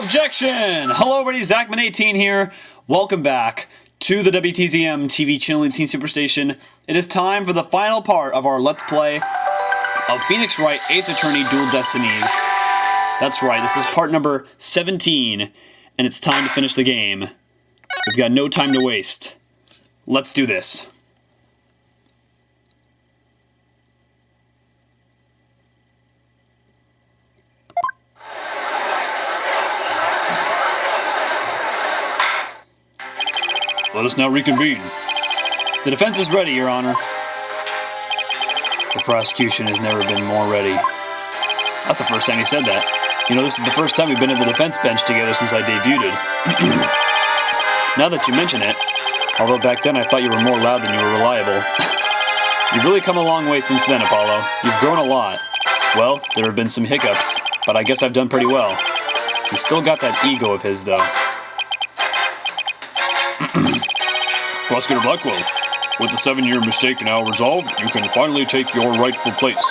Objection! Hello everybody, Zachman18 here. Welcome back to the WTZM TV channel and Teen Superstation. It is time for the final part of our Let's Play of Phoenix Wright Ace Attorney Dual Destinies. That's right, this is part number 17, and it's time to finish the game. We've got no time to waste. Let's do this. Let us now reconvene. The defense is ready, Your Honor. The prosecution has never been more ready. That's the first time he said that. You know, this is the first time we've been at the defense bench together since I debuted. Now that you mention it, although back then I thought you were more loud than you were reliable. You've really come a long way since then, Apollo. You've grown a lot. Well, there have been some hiccups, but I guess I've done pretty well. He's still got that ego of his, though. Prosecutor Blackwell, with the 7-year mistake now resolved, you can finally take your rightful place.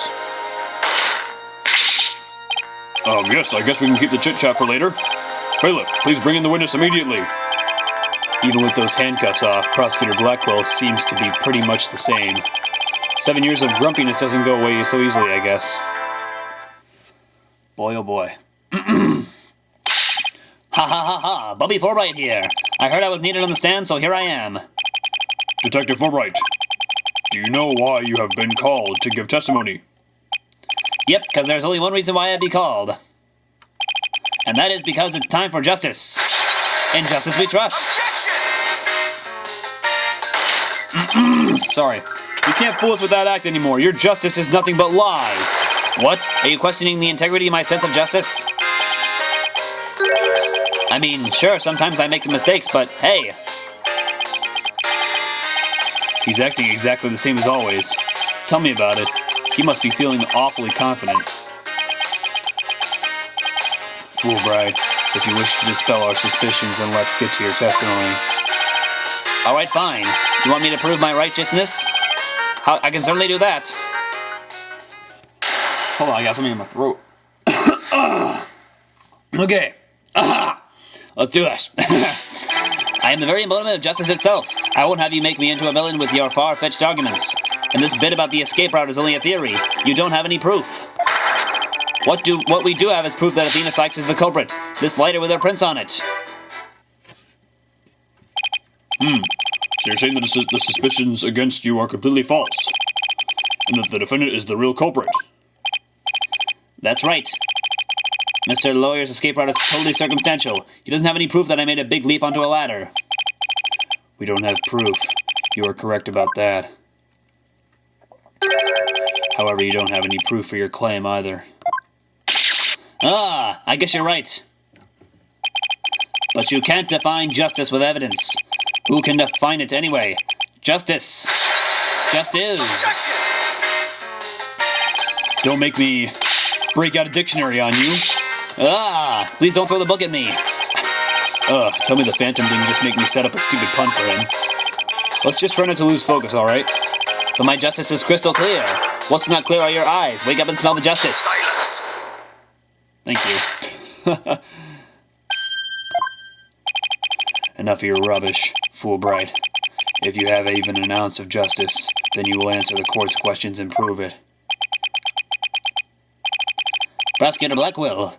Yes, I guess we can keep the chit-chat for later. Bailiff, please bring in the witness immediately. Even with those handcuffs off, Prosecutor Blackwell seems to be pretty much the same. 7 years of grumpiness doesn't go away so easily, I guess. Boy, oh boy. Ha ha ha ha, Bubby Fulbright here. I heard I was needed on the stand, so here I am. Detective Wright, do you know why you have been called to give testimony? Yep, because there's only one reason why I'd be called. And that is because it's time for justice. In justice we trust. Sorry. You can't fool us with that act anymore. Your justice is nothing but lies. What? Are you questioning the integrity of my sense of justice? I mean, sure, sometimes I make some mistakes, but hey. He's acting exactly the same as always. Tell me about it. He must be feeling awfully confident. Fulbright, if you wish to dispel our suspicions, then let's get to your testimony. Alright, fine. You want me to prove my righteousness? I can certainly do that. Hold on, I got something in my throat. Okay. Let's do this. I am the very embodiment of justice itself. I won't have you make me into a villain with your far-fetched arguments. And this bit about the escape route is only a theory. You don't have any proof. What we do have is proof that Athena Sykes is the culprit. This lighter with her prints on it. So you're saying that the suspicions against you are completely false? And that the defendant is the real culprit? That's right. Mr. Lawyer's escape route is totally circumstantial. He doesn't have any proof that I made a big leap onto a ladder. We don't have proof. You are correct about that. However, you don't have any proof for your claim either. Ah, I guess you're right. But you can't define justice with evidence. Who can define it anyway? Justice. Just is. Don't make me break out a dictionary on you. Ah, please don't throw the book at me. Tell me the Phantom didn't just make me set up a stupid pun for him. Let's just try not to lose focus, alright? But my justice is crystal clear. What's not clear are your eyes. Wake up and smell the justice. Silence! Thank you. Enough of your rubbish, Fulbright. If you have even an ounce of justice, then you will answer the court's questions and prove it. Prosecutor Blackwell.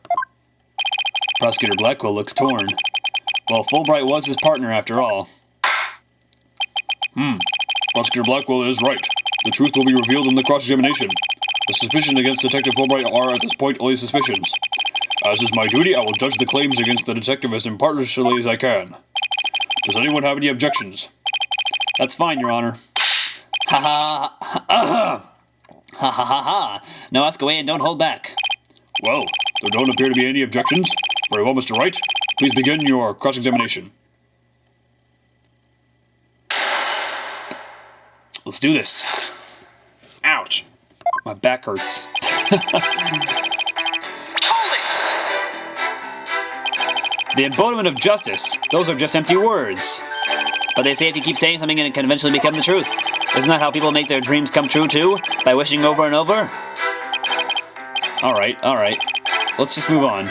Prosecutor Blackwell looks torn. Well, Fulbright was his partner after all. Prosecutor Blackwell is right. The truth will be revealed in the cross-examination. The suspicions against Detective Fulbright are at this point only suspicions. As is my duty, I will judge the claims against the detective as impartially as I can. Does anyone have any objections? That's fine, Your Honor. Ha ha ha ha ha ha. Now ask away and don't hold back. Well, there don't appear to be any objections. Very well, Mr. Wright. Please begin your cross-examination. Let's do this. Ouch. My back hurts. The embodiment of justice. Those are just empty words. But they say if you keep saying something, it can eventually become the truth. Isn't that how people make their dreams come true too? By wishing over and over? Alright. Let's just move on.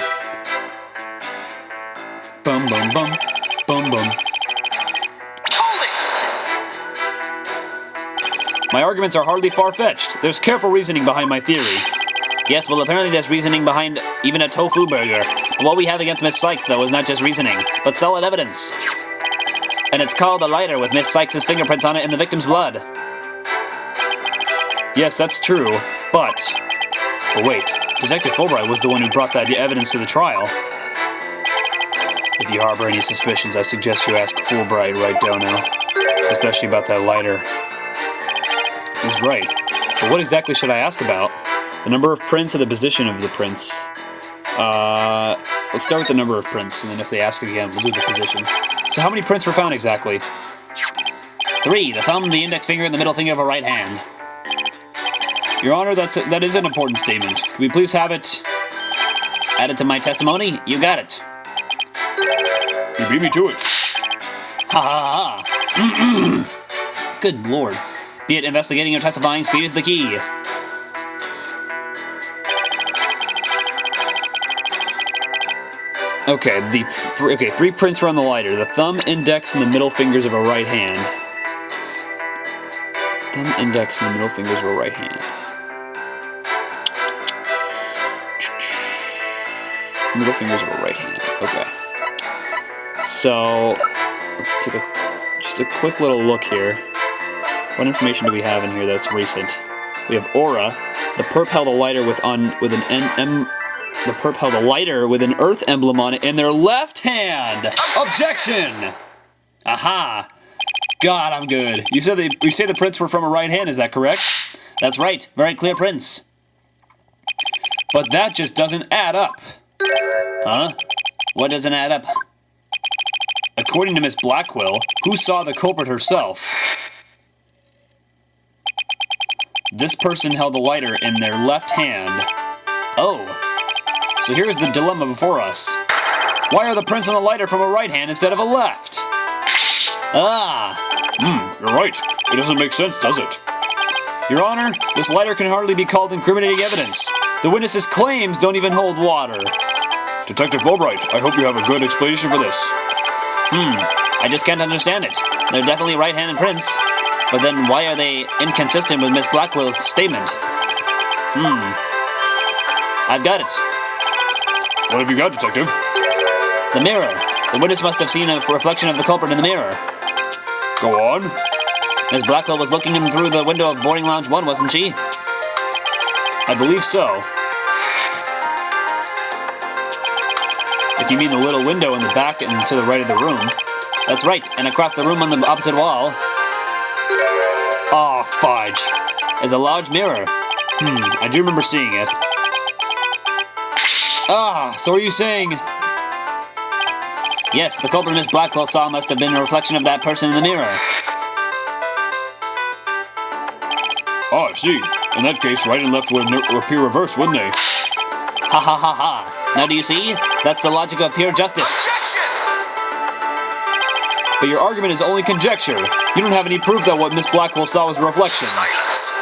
Bum bum bum. Bum bum. My arguments are hardly far-fetched. There's careful reasoning behind my theory. Yes, well, apparently there's reasoning behind even a tofu burger. But what we have against Miss Sykes, though, is not just reasoning, but solid evidence. And it's called a lighter with Miss Sykes' fingerprints on it and the victim's blood. Yes, that's true, but wait, Detective Fulbright was the one who brought that evidence to the trial. If you harbor any suspicions, I suggest you ask Fulbright right down now, especially about that lighter. He's right, but what exactly should I ask about? The number of prints or the position of the prints? Let's start with the number of prints, and then if they ask again, we'll do the position. So how many prints were found exactly? 3, the thumb, the index finger, and the middle finger of a right hand. Your Honor, that is an important statement. Could we please have it Added to my testimony? You got it. You beat me to it. Ha ha ha. Good lord. Be it investigating or testifying, speed is the key. Okay, three prints were on the lighter. The thumb, index, and the middle fingers of a right hand. Thumb, index, and the middle fingers of a right hand. Middle fingers of a right hand. Okay. So, let's take just a quick little look here. What information do we have in here that's recent? We have aura. The perp held a lighter with an earth emblem on it in their left hand. Objection! Aha! God, I'm good. You say the prints were from a right hand. Is that correct? That's right. Very clear prints. But that just doesn't add up. Huh? What doesn't add up? According to Miss Blackwell, who saw the culprit herself, this person held the lighter in their left hand. Oh. So here's the dilemma before us. Why are the prints on the lighter from a right hand instead of a left? You're right. It doesn't make sense, does it? Your Honor, this lighter can hardly be called incriminating evidence. The witness's claims don't even hold water. Detective Fulbright, I hope you have a good explanation for this. I just can't understand it. They're definitely right-handed prints. But then why are they inconsistent with Miss Blackwell's statement? I've got it. What have you got, Detective? The mirror. The witness must have seen a reflection of the culprit in the mirror. Go on. Miss Blackwell was looking in through the window of boarding lounge 1, wasn't she? I believe so. If you mean the little window in the back and to the right of the room. That's right, and across the room on the opposite wall Oh, fudge. is a large mirror. I do remember seeing it. So are you saying... Yes, the culprit Miss Blackwell saw must have been a reflection of that person in the mirror. Oh, I see. In that case, right and left would appear reversed, wouldn't they? Ha ha ha ha. Now do you see? That's the logic of pure justice. But your argument is only conjecture. You don't have any proof that what Miss Blackwell saw was a reflection. Silence.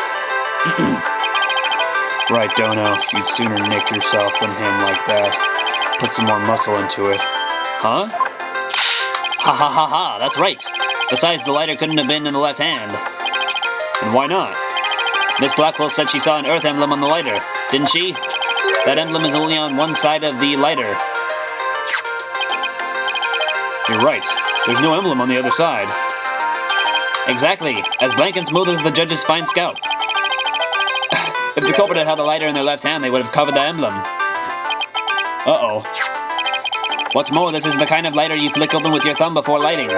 Right, Dono. You'd sooner nick yourself than him like that. Put some more muscle into it. Huh? Ha ha ha ha, that's right. Besides, the lighter couldn't have been in the left hand. And why not? Miss Blackwell said she saw an earth emblem on the lighter, didn't she? That emblem is only on one side of the lighter. You're right. There's no emblem on the other side. Exactly, as blank and smooth as the judge's fine scalp. If the culprit had held the lighter in their left hand, they would have covered the emblem. Uh-oh. What's more, this is the kind of lighter you flick open with your thumb before lighting.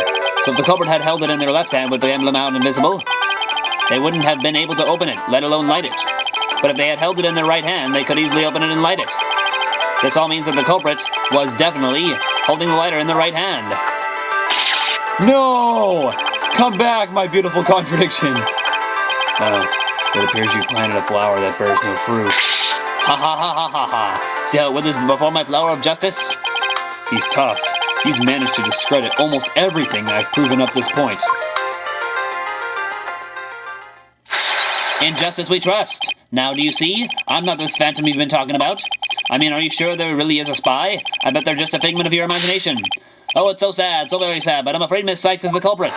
So if the culprit had held it in their left hand with the emblem out and visible, they wouldn't have been able to open it, let alone light it. But if they had held it in their right hand, they could easily open it and light it. This all means that the culprit was definitely holding the lighter in the right hand. No! Come back, my beautiful contradiction. It appears you planted a flower that bears no fruit. Ha ha ha ha ha ha. See how it withers before my flower of justice? He's tough. He's managed to discredit almost everything I've proven up this point. In justice we trust. Now do you see? I'm not this phantom you've been talking about. I mean, are you sure there really is a spy? I bet they're just a figment of your imagination. Oh, it's so sad, so very sad, but I'm afraid Miss Sykes is the culprit.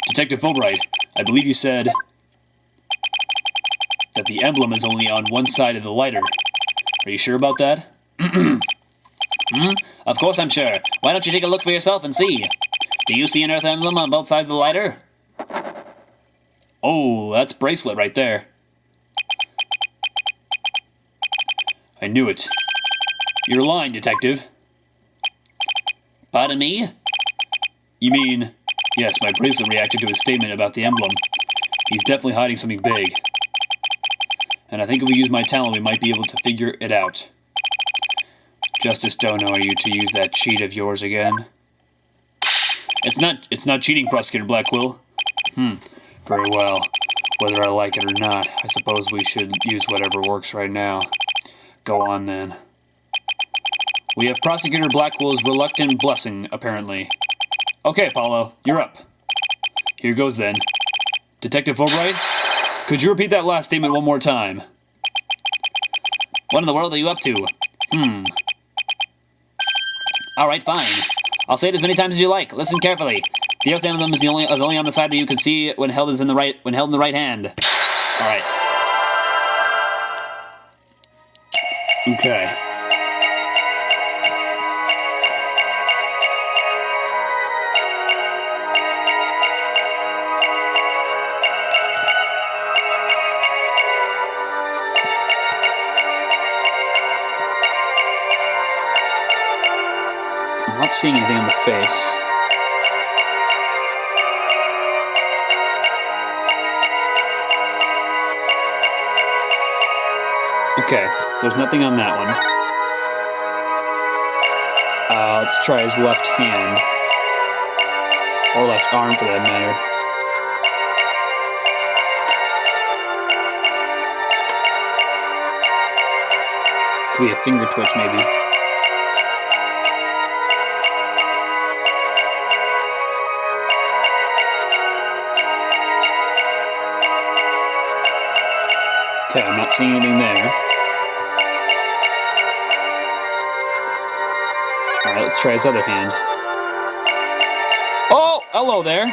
Detective Fulbright, I believe you said that the emblem is only on one side of the lighter. Are you sure about that? Of course I'm sure. Why don't you take a look for yourself and see? Do you see an Earth emblem on both sides of the lighter? Oh, that's bracelet right there. I knew it. You're lying, Detective. Pardon me? You mean, yes, my bracelet reacted to his statement about the emblem. He's definitely hiding something big. And I think if we use my talent, we might be able to figure it out. Justice Dono, are you to use that cheat of yours again? It's not cheating, Prosecutor Blackwell. Very well. Whether I like it or not, I suppose we should use whatever works right now. Go on, then. We have Prosecutor Blackwell's reluctant blessing, apparently. Okay, Apollo, you're up. Here goes, then. Detective Fulbright, could you repeat that last statement one more time? What in the world are you up to? Alright, fine. I'll say it as many times as you like. Listen carefully. The Earth emblem is only on the side that you can see when held in the right hand. Alright. Okay. I'm not seeing anything on the face. Okay, so there's nothing on that one. Let's try his left hand. Or left arm, for that matter. Could be a finger twitch, maybe. Okay, I'm not seeing anything there. Alright, let's try his other hand. Oh! Hello there!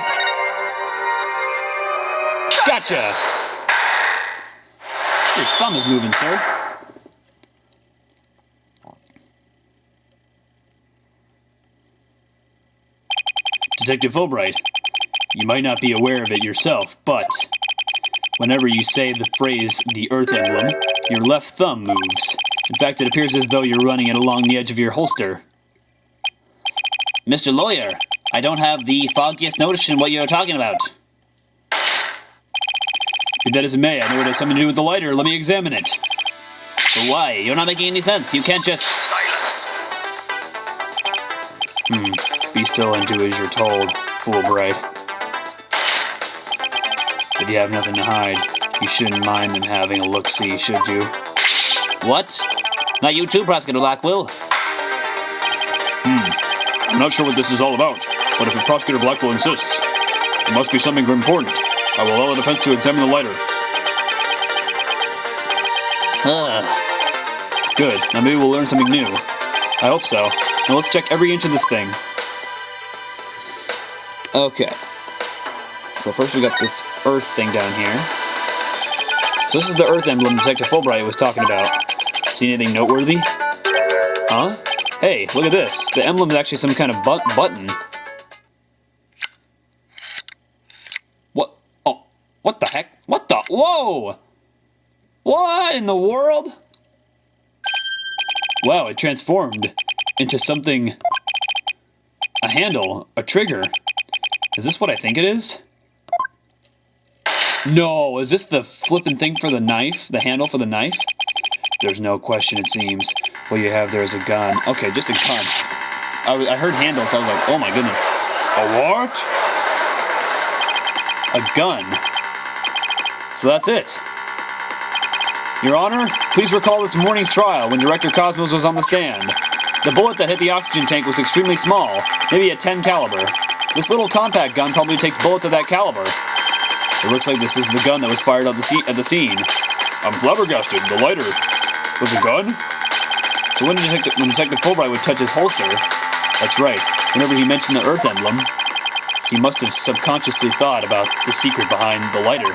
Gotcha! Your thumb is moving, sir. Detective Fulbright, you might not be aware of it yourself, but whenever you say the phrase, the Earth emblem, your left thumb moves. In fact, it appears as though you're running it along the edge of your holster. Mr. Lawyer, I don't have the foggiest notion what you're talking about. Be that as it may, I know it has something to do with the lighter. Let me examine it. But why? You're not making any sense. You can't just... Silence. Be still and do as you're told, Fulbright. If you have nothing to hide, you shouldn't mind them having a look-see, should you? What? Not you too, Prosecutor Blackwell. I'm not sure what this is all about, but if Prosecutor Blackwell insists, it must be something important. I will allow the defense to examine the lighter. Good. Now maybe we'll learn something new. I hope so. Now let's check every inch of this thing. Okay. So first we got this Earth thing down here. So this is the Earth emblem Detective Fulbright was talking about. See anything noteworthy? Huh? Hey, look at this. The emblem is actually some kind of button. What? Oh, what the heck? What the? Whoa! What in the world? Wow, it transformed into something. A handle, a trigger. Is this what I think it is? No, is this the flippin' thing for the knife? The handle for the knife? There's no question, it seems. What you have there is a gun. Okay, just a gun. I heard handle, so I was like, oh my goodness. A what? A gun. So that's it. Your Honor, please recall this morning's trial when Director Cosmos was on the stand. The bullet that hit the oxygen tank was extremely small, maybe a 10 caliber. This little compact gun probably takes bullets of that caliber. It looks like this is the gun that was fired at the scene. I'm flabbergasted. The lighter was a gun? So when Detective Fulbright would touch his holster, that's right, whenever he mentioned the Earth emblem, he must have subconsciously thought about the secret behind the lighter.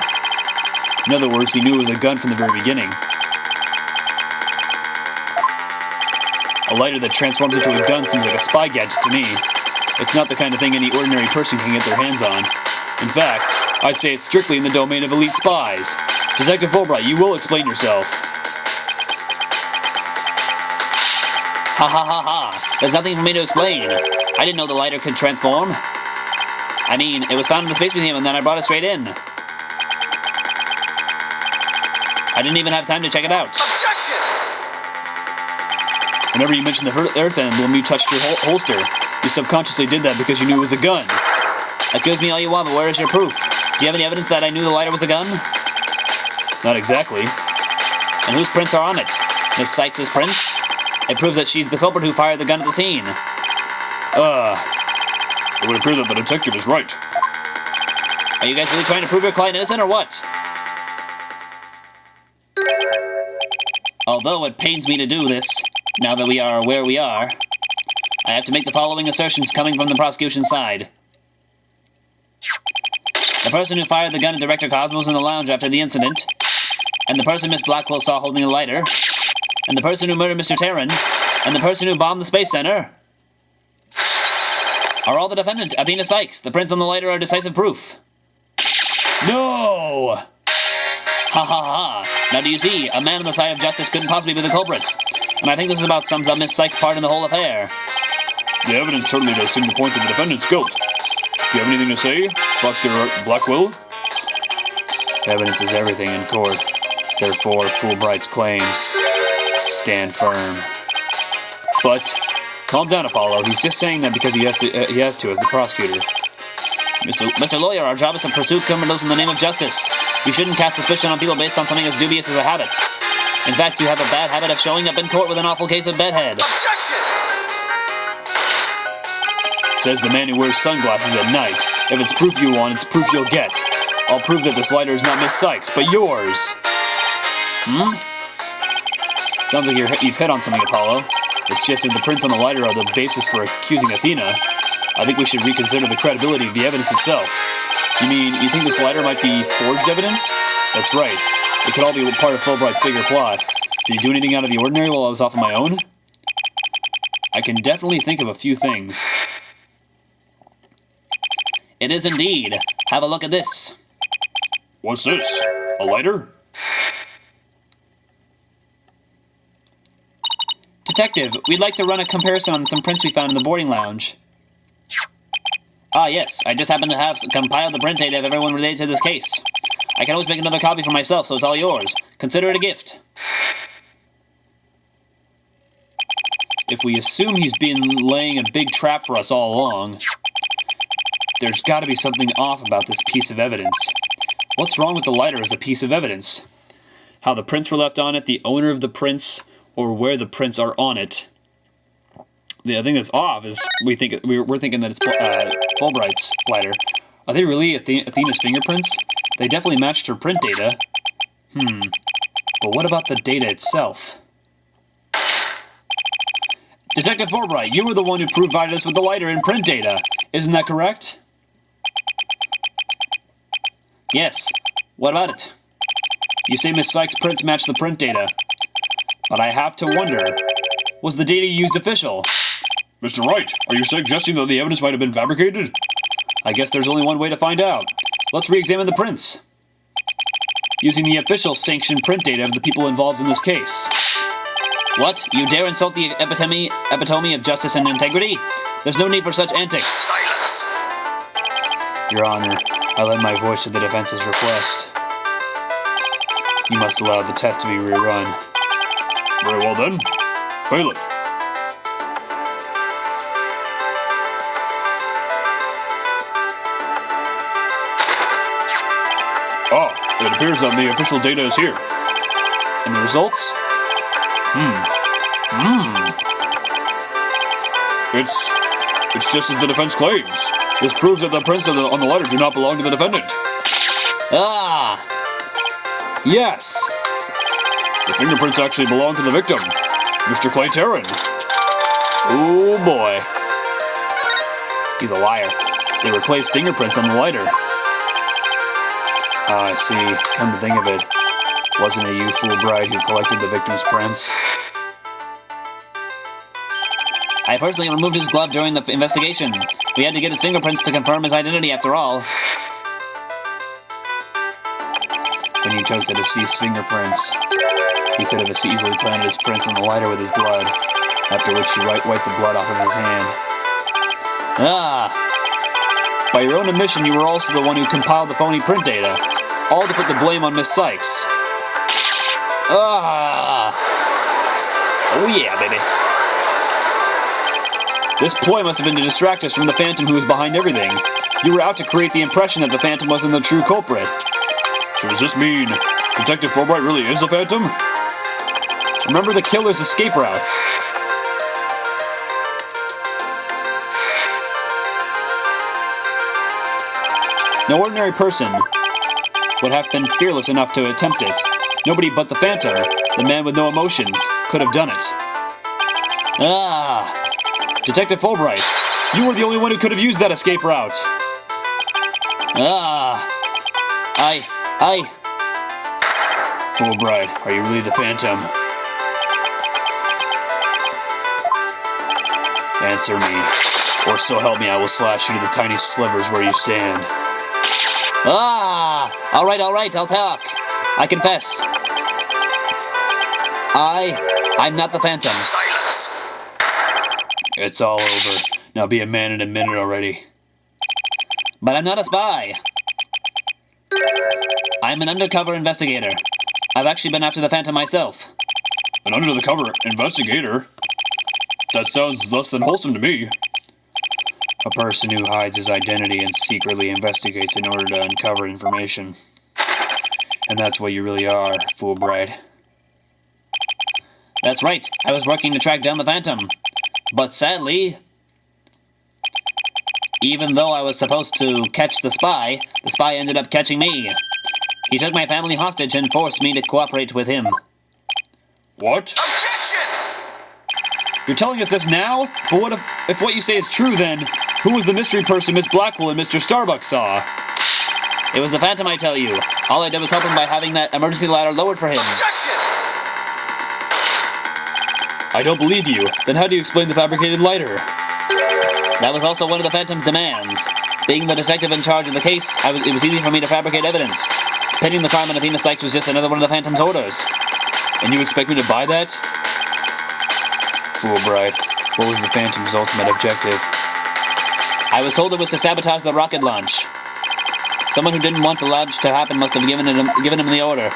In other words, he knew it was a gun from the very beginning. A lighter that transforms into a gun seems like a spy gadget to me. It's not the kind of thing any ordinary person can get their hands on. In fact, I'd say it's strictly in the domain of elite spies. Detective Fulbright, you will explain yourself. Ha ha ha ha. There's nothing for me to explain. I didn't know the lighter could transform. I mean, it was found in the Space Museum and then I brought it straight in. I didn't even have time to check it out. Objection! Whenever you mentioned the Earth emblem, you touched your holster. You subconsciously did that because you knew it was a gun. Accuse me all you want, but where is your proof? Do you have any evidence that I knew the lighter was a gun? Not exactly. And whose prints are on it? Miss Sykes' prints? It proves that she's the culprit who fired the gun at the scene. It would appear that the detective is right. Are you guys really trying to prove your client innocent or what? Although it pains me to do this, now that we are where we are, I have to make the following assertions coming from the prosecution side. The person who fired the gun at Director Cosmos in the lounge after the incident, and the person Miss Blackwell saw holding the lighter, and the person who murdered Mr. Terran, and the person who bombed the Space Center, are all the defendant, Athena Sykes. The prints on the lighter are decisive proof. No! Ha ha ha. Now do you see, a man on the side of justice couldn't possibly be the culprit. And I think this about sums up Miss Sykes' part in the whole affair. The evidence certainly does seem to point to the defendant's guilt. Do you have anything to say, Prosecutor Blackwell? Evidence is everything in court. Therefore, Fulbright's claims stand firm. But calm down, Apollo. He's just saying that because he has to as the prosecutor. Mr. Lawyer, our job is to pursue criminals in the name of justice. You shouldn't cast suspicion on people based on something as dubious as a habit. In fact, you have a bad habit of showing up in court with an awful case of bedhead. Objection! Says the man who wears sunglasses at night. If it's proof you want, it's proof you'll get. I'll prove that this lighter is not Miss Sykes, but yours. Sounds like you've hit on something, Apollo. It's just that the prints on the lighter are the basis for accusing Athena. I think we should reconsider the credibility of the evidence itself. You mean, you think this lighter might be forged evidence? That's right. It could all be part of Fulbright's bigger plot. Did he do anything out of the ordinary while I was off on my own? I can definitely think of a few things. It is indeed. Have a look at this. What's this? A lighter? Detective, we'd like to run a comparison on some prints we found in the boarding lounge. Ah, yes. I just happen to have compiled the print data of everyone related to this case. I can always make another copy for myself, so it's all yours. Consider it a gift. If we assume he's been laying a big trap for us all along, there's got to be something off about this piece of evidence. What's wrong with the lighter as a piece of evidence? How the prints were left on it, the owner of the prints, or where the prints are on it. The thing that's off is we're thinking that it's Fulbright's lighter. Are they really Athena's fingerprints? They definitely matched her print data. But what about the data itself? Detective Fulbright, you were the one who provided us with the lighter and print data. Isn't that correct? Yes. What about it? You say Miss Sykes' prints match the print data. But I have to wonder, was the data used official? Mr. Wright, are you suggesting that the evidence might have been fabricated? I guess there's only one way to find out. Let's re-examine the prints. Using the official sanctioned print data of the people involved in this case. What? You dare insult the epitome of justice and integrity? There's no need for such antics. Silence! Your Honor, I lend my voice to the defense's request. You must allow the test to be rerun. Very well then. Bailiff. It appears that the official data is here. And the results? It's just as the defense claims. This proves that the prints on the letter do not belong to the defendant. Ah! Yes! The fingerprints actually belong to the victim, Mr. Clay Terran. Oh boy. He's a liar. They were Clay's fingerprints on the lighter. Ah, I see. Come to think of it, wasn't it you, Fulbright, who collected the victim's prints? I personally removed his glove during the investigation. We had to get his fingerprints to confirm his identity after all. When you took the deceased's fingerprints, he could have easily planted his prints on the lighter with his blood, after which you wiped the blood off of his hand. Ah! By your own admission, you were also the one who compiled the phony print data, all to put the blame on Miss Sykes. Ah! Oh yeah, baby. This ploy must have been to distract us from the Phantom who was behind everything. You were out to create the impression that the Phantom wasn't the true culprit. So does this mean Detective Fulbright really is the Phantom? Remember the killer's escape route. No ordinary person would have been fearless enough to attempt it. Nobody but the Phantom, the man with no emotions, could have done it. Ah! Detective Fulbright, you were the only one who could have used that escape route. Ah! Fulbright, are you really the Phantom? Answer me, or so help me, I will slash you to the tiny slivers where you stand. Ah! Alright, I'll talk. I confess. I'm not the Phantom. Silence. It's all over. Now be a man in a minute already. But I'm not a spy. I'm an undercover investigator. I've actually been after the Phantom myself. An under-the-cover investigator? That sounds less than wholesome to me. A person who hides his identity and secretly investigates in order to uncover information. And that's what you really are, Fulbright. That's right. I was working to track down the Phantom. But sadly, even though I was supposed to catch the spy ended up catching me. He took my family hostage and forced me to cooperate with him. What? Objection! You're telling us this now? But what if what you say is true then? Who was the mystery person Miss Blackwell and Mr. Starbuck saw? It was the Phantom, I tell you. All I did was help him by having that emergency ladder lowered for him. Objection! I don't believe you. Then how do you explain the fabricated lighter? That was also one of the Phantom's demands. Being the detective in charge of the case, it was easy for me to fabricate evidence. Pinning the crime on Athena Sykes was just another one of the Phantom's orders. And you expect me to buy that? Fulbright, what was the Phantom's ultimate objective? I was told it was to sabotage the rocket launch. Someone who didn't want the launch to happen must have given him the order.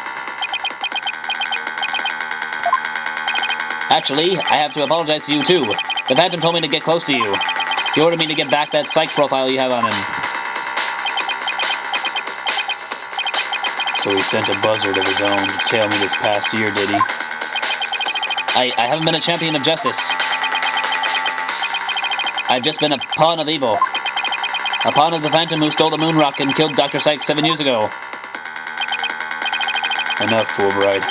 Actually, I have to apologize to you too. The Phantom told me to get close to you. He ordered me to get back that psych profile you have on him. So he sent a buzzard of his own to tail me this past year, did he? I haven't been a champion of justice. I've just been a pawn of evil. A pawn of the Phantom who stole the moon rock and killed Dr. Sykes 7 years ago. Enough, Fulbright.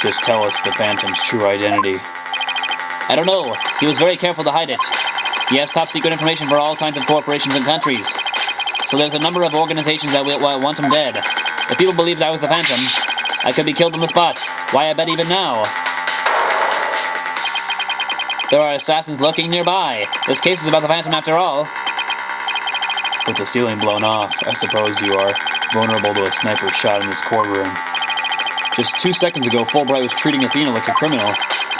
Just tell us the Phantom's true identity. I don't know. He was very careful to hide it. He has top secret information for all kinds of corporations and countries. So there's a number of organizations that will want him dead. If people believed I was the Phantom, I could be killed on the spot. Why, I bet even now. There are assassins lurking nearby. This case is about the Phantom after all. With the ceiling blown off, I suppose you are vulnerable to a sniper shot in this courtroom. Just 2 seconds ago, Fulbright was treating Athena like a criminal.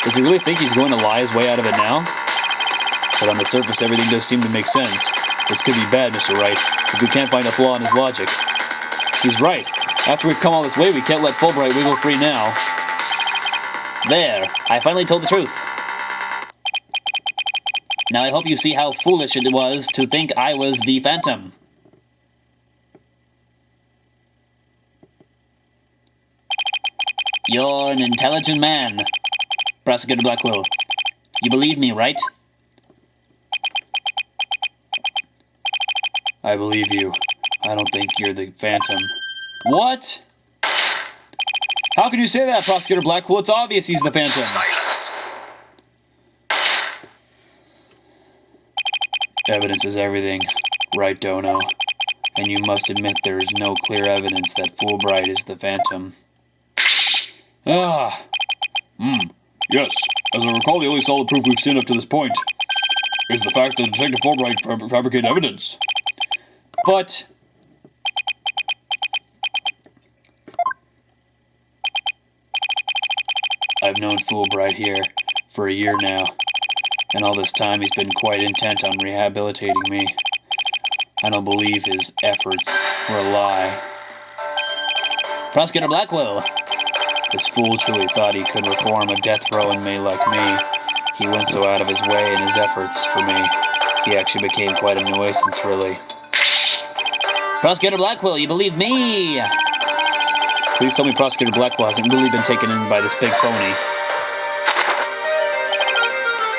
Does he really think he's going to lie his way out of it now? But on the surface, everything does seem to make sense. This could be bad, Mr. Wright, if we can't find a flaw in his logic. He's right. After we've come all this way, we can't let Fulbright wiggle free now. There, I finally told the truth. Now I hope you see how foolish it was to think I was the Phantom. You're an intelligent man, Prosecutor Blackwell. You believe me, right? I believe you. I don't think you're the Phantom. What? How can you say that, Prosecutor Blackwell? It's obvious he's the Phantom. Silence. Evidence is everything, right, Dono? And you must admit there is no clear evidence that Fulbright is the Phantom. Yes. As I recall, the only solid proof we've seen up to this point is the fact that Detective Fulbright fabricated evidence. But... I've known Fulbright here for a year now, and all this time he's been quite intent on rehabilitating me. I don't believe his efforts were a lie. Prosecutor Blackwell. This fool truly thought he could reform a death row inmate like me. He went so out of his way in his efforts for me. He actually became quite a nuisance, really. Prosecutor Blackwell, you believe me? Please tell me Prosecutor Blackwell hasn't really been taken in by this big phony.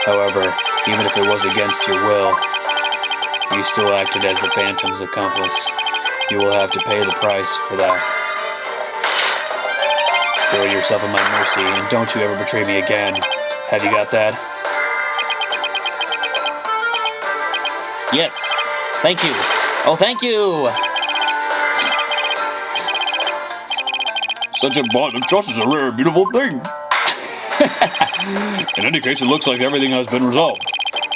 However, even if it was against your will, you still acted as the Phantom's accomplice. You will have to pay the price for that. Throw yourself at my mercy, and don't you ever betray me again. Have you got that? Yes. Thank you. Oh, thank you. Such a bond of trust is a rare, beautiful thing. In any case, it looks like everything has been resolved.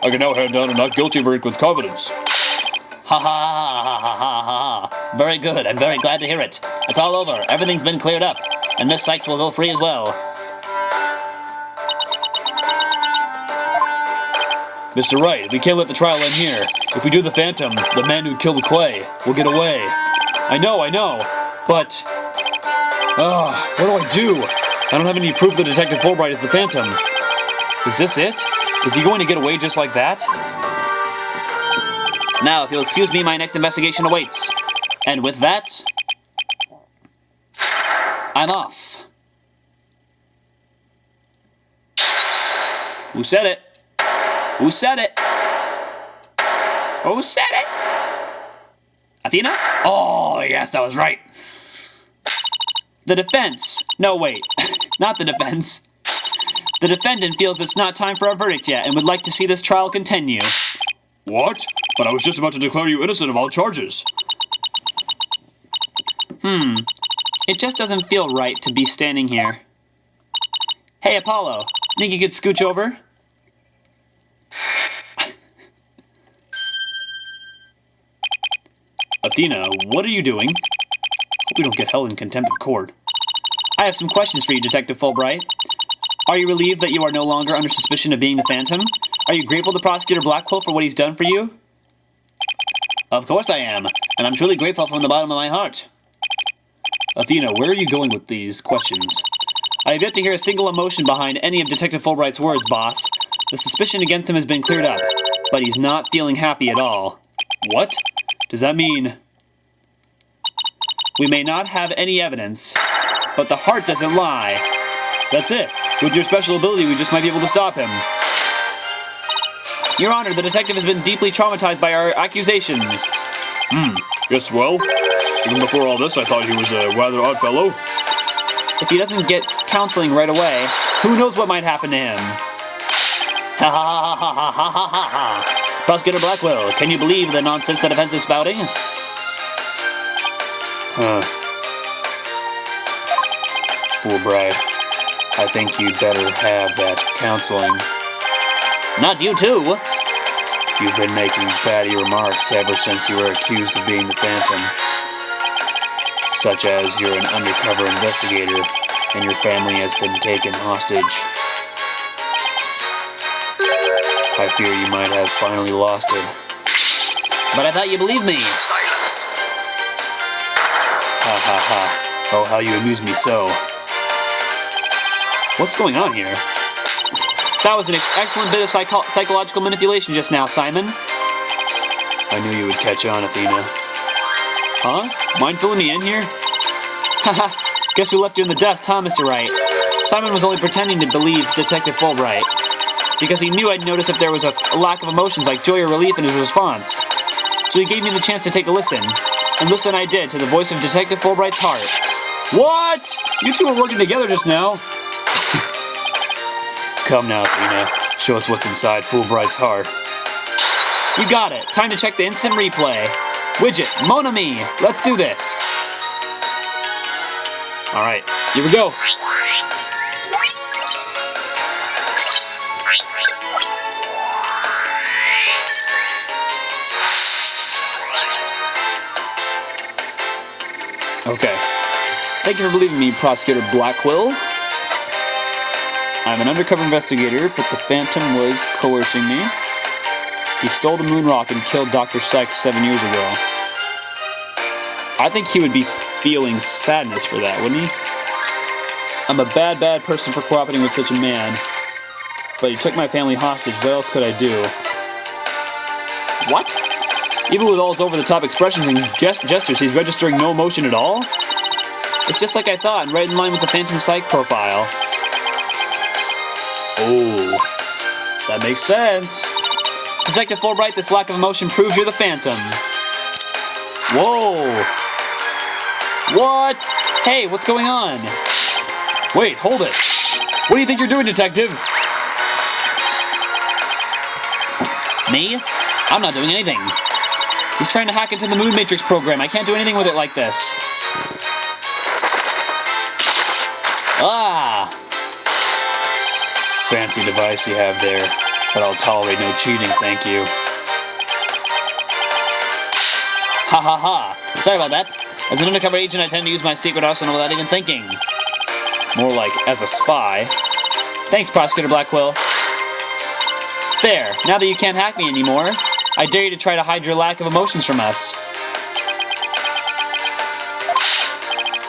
I can now hand down a not guilty verdict with confidence. Ha ha ha ha ha ha ha. Very good. I'm very glad to hear it. It's all over. Everything's been cleared up. And Miss Sykes will go free as well. Mr. Wright, we can't let the trial end here. If we do the Phantom, the man who killed Clay will get away. I know, but... what do I do? I don't have any proof that Detective Fulbright is the Phantom. Is this it? Is he going to get away just like that? Now, if you'll excuse me, my next investigation awaits. And with that, I'm off. Who said it? Who said it? Who said it? Athena? Oh, yes, I was right. The defense. No, wait. Not the defense. The defendant feels it's not time for a verdict yet and would like to see this trial continue. What? But I was just about to declare you innocent of all charges. It just doesn't feel right to be standing here. Hey, Apollo. Think you could scooch over? Athena, what are you doing? Hope we don't get held in contempt of court. I have some questions for you, Detective Fulbright. Are you relieved that you are no longer under suspicion of being the Phantom? Are you grateful to Prosecutor Blackwell for what he's done for you? Of course I am, and I'm truly grateful from the bottom of my heart. Athena, where are you going with these questions? I have yet to hear a single emotion behind any of Detective Fulbright's words, boss. The suspicion against him has been cleared up, but he's not feeling happy at all. What? Does that mean... We may not have any evidence, but the heart doesn't lie. That's it. With your special ability, we just might be able to stop him. Your Honor, the detective has been deeply traumatized by our accusations. Yes, well, even before all this, I thought he was a rather odd fellow. If he doesn't get counseling right away, who knows what might happen to him? Ha ha ha ha ha ha ha ha ha. Prosecutor Blackwell, can you believe the nonsense the defense is spouting? Fulbright, I think you'd better have that counseling. Not you too. You've been making fatty remarks ever since you were accused of being the Phantom. Such as you're an undercover investigator and your family has been taken hostage. I fear you might have finally lost it. But I thought you believed me. Silence. Ha ha ha. Oh, how you amuse me so. What's going on here? That was an excellent bit of psychological manipulation just now, Simon. I knew you would catch on, Athena. Huh? Mind filling me in here? Haha, guess we left you in the dust, huh, Mr. Wright? Simon was only pretending to believe Detective Fulbright, because he knew I'd notice if there was a lack of emotions like joy or relief in his response. So he gave me the chance to take a listen. And listen I did to the voice of Detective Fulbright's heart. What? You two were working together just now. Come now, Athena. Show us what's inside Fulbright's heart. You got it. Time to check the instant replay. Widget, mon ami, let's do this. Alright, here we go. Okay. Thank you for believing me, Prosecutor Blackwell. I'm an undercover investigator, but the Phantom was coercing me. He stole the moon rock and killed Dr. Sykes 7 years ago. I think he would be feeling sadness for that, wouldn't he? I'm a bad, bad person for cooperating with such a man. But he took my family hostage. What else could I do? What? Even with all his over-the-top expressions and gestures, he's registering no emotion at all? It's just like I thought, and right in line with the Phantom Psych profile. Oh, that makes sense. Detective Fulbright, this lack of emotion proves you're the Phantom. Whoa. What? Hey, what's going on? Wait, hold it. What do you think you're doing, Detective? Me? I'm not doing anything. He's trying to hack into the Moon Matrix program. I can't do anything with it like this. Ah! Fancy device you have there, but I'll tolerate no cheating, thank you. Ha ha ha. Sorry about that. As an undercover agent, I tend to use my secret arsenal without even thinking. More like as a spy. Thanks, Prosecutor Blackwell. There, now that you can't hack me anymore, I dare you to try to hide your lack of emotions from us.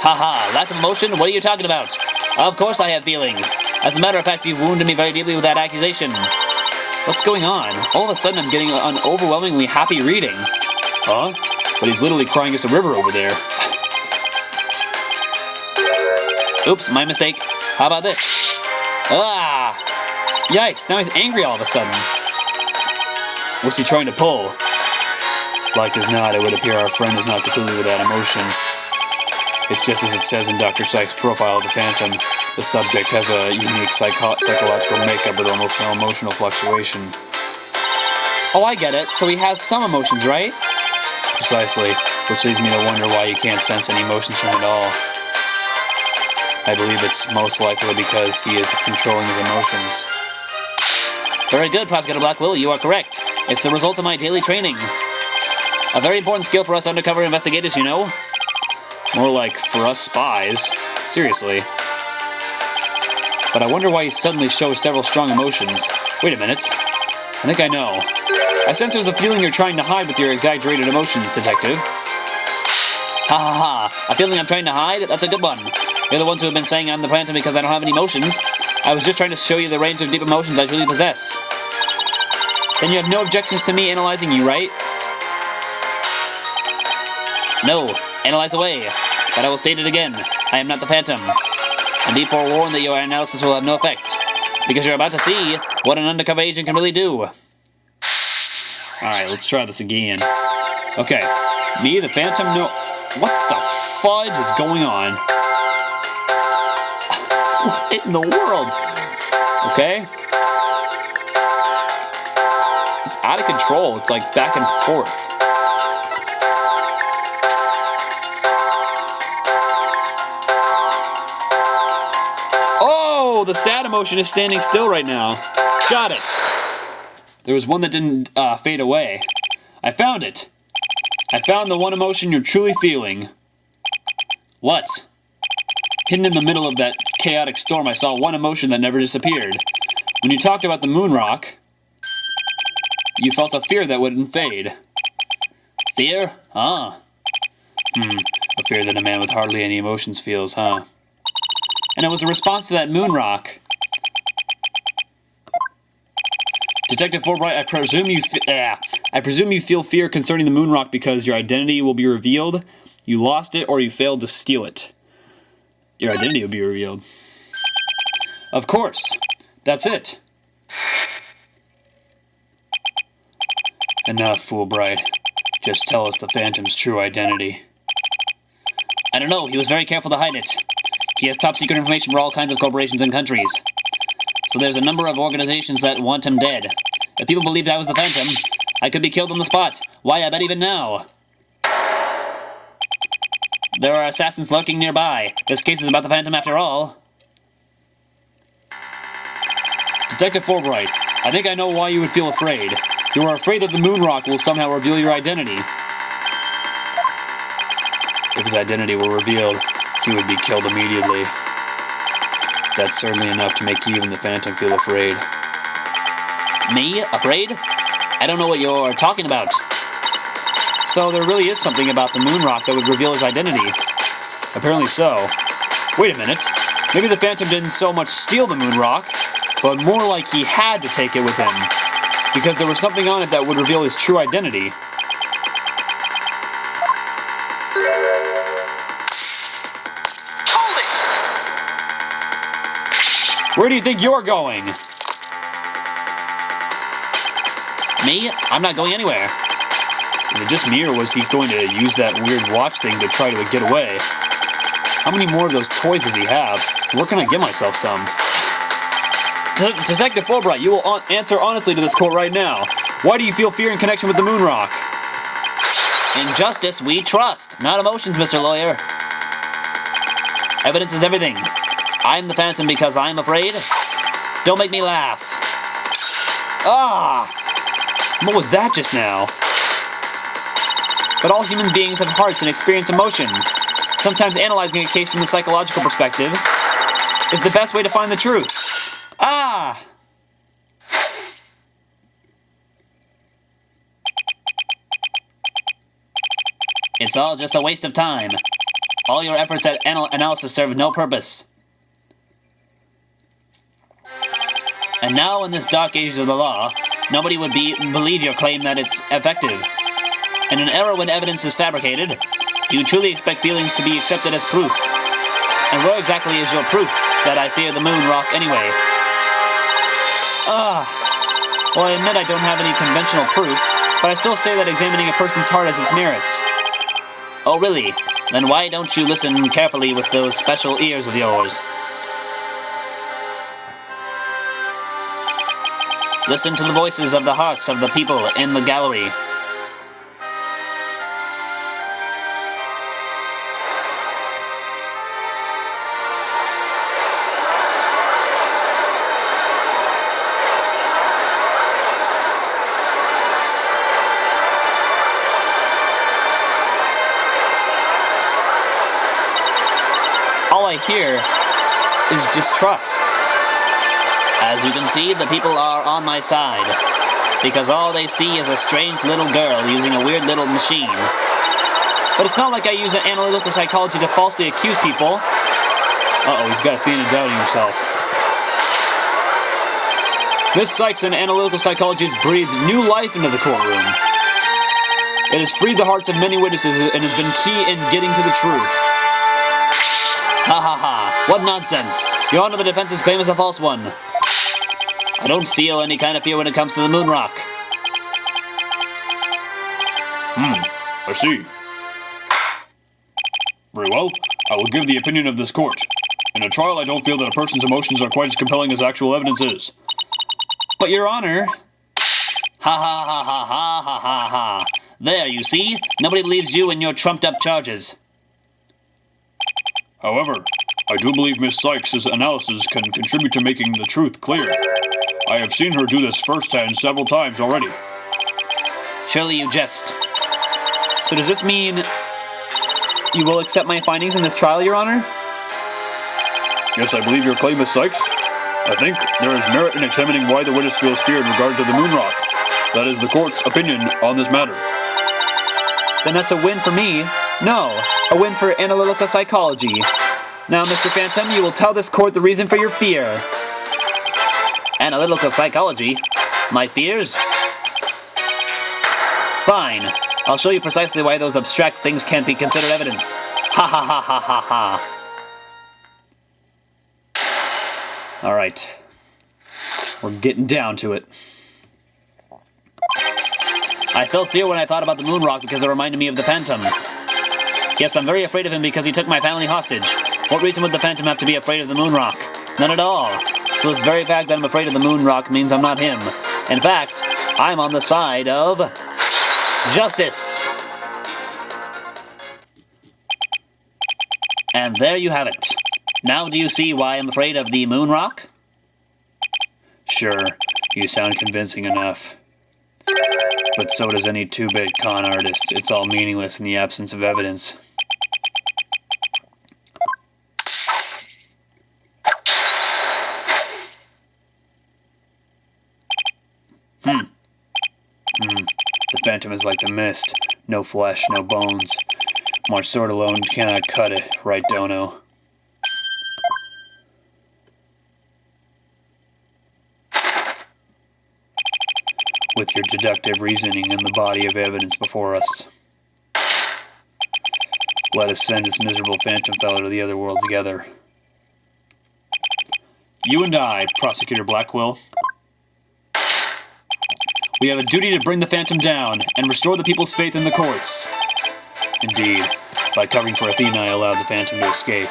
Haha, lack of emotion? What are you talking about? Of course I have feelings. As a matter of fact, you've wounded me very deeply with that accusation. What's going on? All of a sudden I'm getting an overwhelmingly happy reading. Huh? But he's literally crying us a river over there. Oops, my mistake. How about this? Ah! Yikes, now he's angry all of a sudden. What's he trying to pull? Like as not, it would appear our friend is not completely without emotion. It's just as it says in Dr. Sykes' profile of the Phantom. The subject has a unique psychological makeup with almost no emotional fluctuation. Oh, I get it. So he has some emotions, right? Precisely, which leads me to wonder why you can't sense any emotions from it all. I believe it's most likely because he is controlling his emotions. Very good, Prosecutor Blackwell. You are correct. It's the result of my daily training. A very important skill for us undercover investigators, you know. More like for us spies. Seriously. But I wonder why he suddenly shows several strong emotions. Wait a minute. I think I know. I sense there's a feeling you're trying to hide with your exaggerated emotions, Detective. Ha ha ha. A feeling I'm trying to hide? That's a good one. You're the ones who have been saying I'm the Phantom because I don't have any emotions. I was just trying to show you the range of deep emotions I truly possess. Then you have no objections to me analyzing you, right? No. Analyze away. But I will state it again. I am not the Phantom. And be forewarned that your analysis will have no effect. Because you're about to see what an undercover agent can really do. Alright, let's try this again. Okay. Me, the Phantom, no... What the fudge is going on? What in the world? Okay. It's out of control. It's like back and forth. Oh, the sad emotion is standing still right now. Got it. There was one that didn't fade away. I found it. I found the one emotion you're truly feeling. What? Hidden in the middle of that chaotic storm, I saw one emotion that never disappeared. When you talked about the moon rock, you felt a fear that wouldn't fade. Fear? Huh? A fear that a man with hardly any emotions feels, huh? And it was a response to that moon rock. Detective Fulbright, I presume you feel fear concerning the moon rock because your identity will be revealed, you lost it, or you failed to steal it. Your identity will be revealed. Of course. That's it. Enough, Fulbright. Just tell us the Phantom's true identity. I don't know, he was very careful to hide it. He has top secret information for all kinds of corporations and countries. So there's a number of organizations that want him dead. If people believed I was the Phantom, I could be killed on the spot. Why, I bet even now. There are assassins lurking nearby. This case is about the Phantom after all. Detective Fulbright, I think I know why you would feel afraid. You are afraid that the moon rock will somehow reveal your identity. If his identity were revealed, he would be killed immediately. That's certainly enough to make even the Phantom feel afraid. Me? Afraid? I don't know what you're talking about. So there really is something about the moon rock that would reveal his identity. Apparently so. Wait a minute. Maybe the Phantom didn't so much steal the moon rock, but more like he had to take it with him, because there was something on it that would reveal his true identity. Hold it! Where do you think you're going? Me? I'm not going anywhere. Is it just me, or was he going to use that weird watch thing to try to get away? How many more of those toys does he have? Where can I get myself some? Detective Fulbright, you will answer honestly to this court right now. Why do you feel fear in connection with the moon rock? In justice, we trust, not emotions, Mr. Lawyer. Evidence is everything. I'm the Phantom because I'm afraid. Don't make me laugh. Ah! What was that just now? But all human beings have hearts and experience emotions. Sometimes analyzing a case from the psychological perspective is the best way to find the truth. Ah! It's all just a waste of time. All your efforts at analysis serve no purpose. And now, in this dark age of the law, nobody would believe your claim that it's effective. In an era when evidence is fabricated, do you truly expect feelings to be accepted as proof? And where exactly is your proof that I fear the moon rock anyway? Well, I admit I don't have any conventional proof, but I still say that examining a person's heart has its merits. Oh, really? Then why don't you listen carefully with those special ears of yours? Listen to the voices of the hearts of the people in the gallery. All I hear is distrust. As you can see, the people are on my side, because all they see is a strange little girl using a weird little machine. But it's not like I use analytical psychology to falsely accuse people. Uh-oh, he's got a feeling of doubting himself. Miss Sykes and analytical psychology has breathed new life into the courtroom. It has freed the hearts of many witnesses and has been key in getting to the truth. Ha ha ha, what nonsense! Your Honor, the defense's claim is a false one. I don't feel any kind of fear when it comes to the moon rock. I see. Very well. I will give the opinion of this court. In a trial, I don't feel that a person's emotions are quite as compelling as actual evidence is. But, Your Honor... Ha ha ha ha ha ha ha ha. There, you see? Nobody believes you and your trumped-up charges. However, I do believe Miss Sykes' analysis can contribute to making the truth clear. I have seen her do this firsthand several times already. Surely you jest. So does this mean you will accept my findings in this trial, Your Honor? Yes, I believe your claim, Miss Sykes. I think there is merit in examining why the witness feels fear in regard to the moon rock. That is the court's opinion on this matter. Then that's a win for me. No, a win for analytical psychology. Now, Mr. Phantom, you will tell this court the reason for your fear. Analytical psychology? My fears? Fine. I'll show you precisely why those abstract things can't be considered evidence. Ha ha ha ha ha ha. All right. We're getting down to it. I felt fear when I thought about the moon rock because it reminded me of the Phantom. Yes, I'm very afraid of him because he took my family hostage. What reason would the Phantom have to be afraid of the moon rock? None at all. So this very fact that I'm afraid of the moon rock means I'm not him. In fact, I'm on the side of justice. And there you have it. Now do you see why I'm afraid of the moon rock? Sure, you sound convincing enough. But so does any two-bit con artist. It's all meaningless in the absence of evidence. The Phantom is like the mist. No flesh, no bones. My sword alone cannot cut it, right, Dono? With your deductive reasoning and the body of evidence before us, let us send this miserable Phantom fellow to the other world together. You and I, Prosecutor Blackwell, we have a duty to bring the Phantom down and restore the people's faith in the courts. Indeed, by covering for Athena, I allowed the Phantom to escape.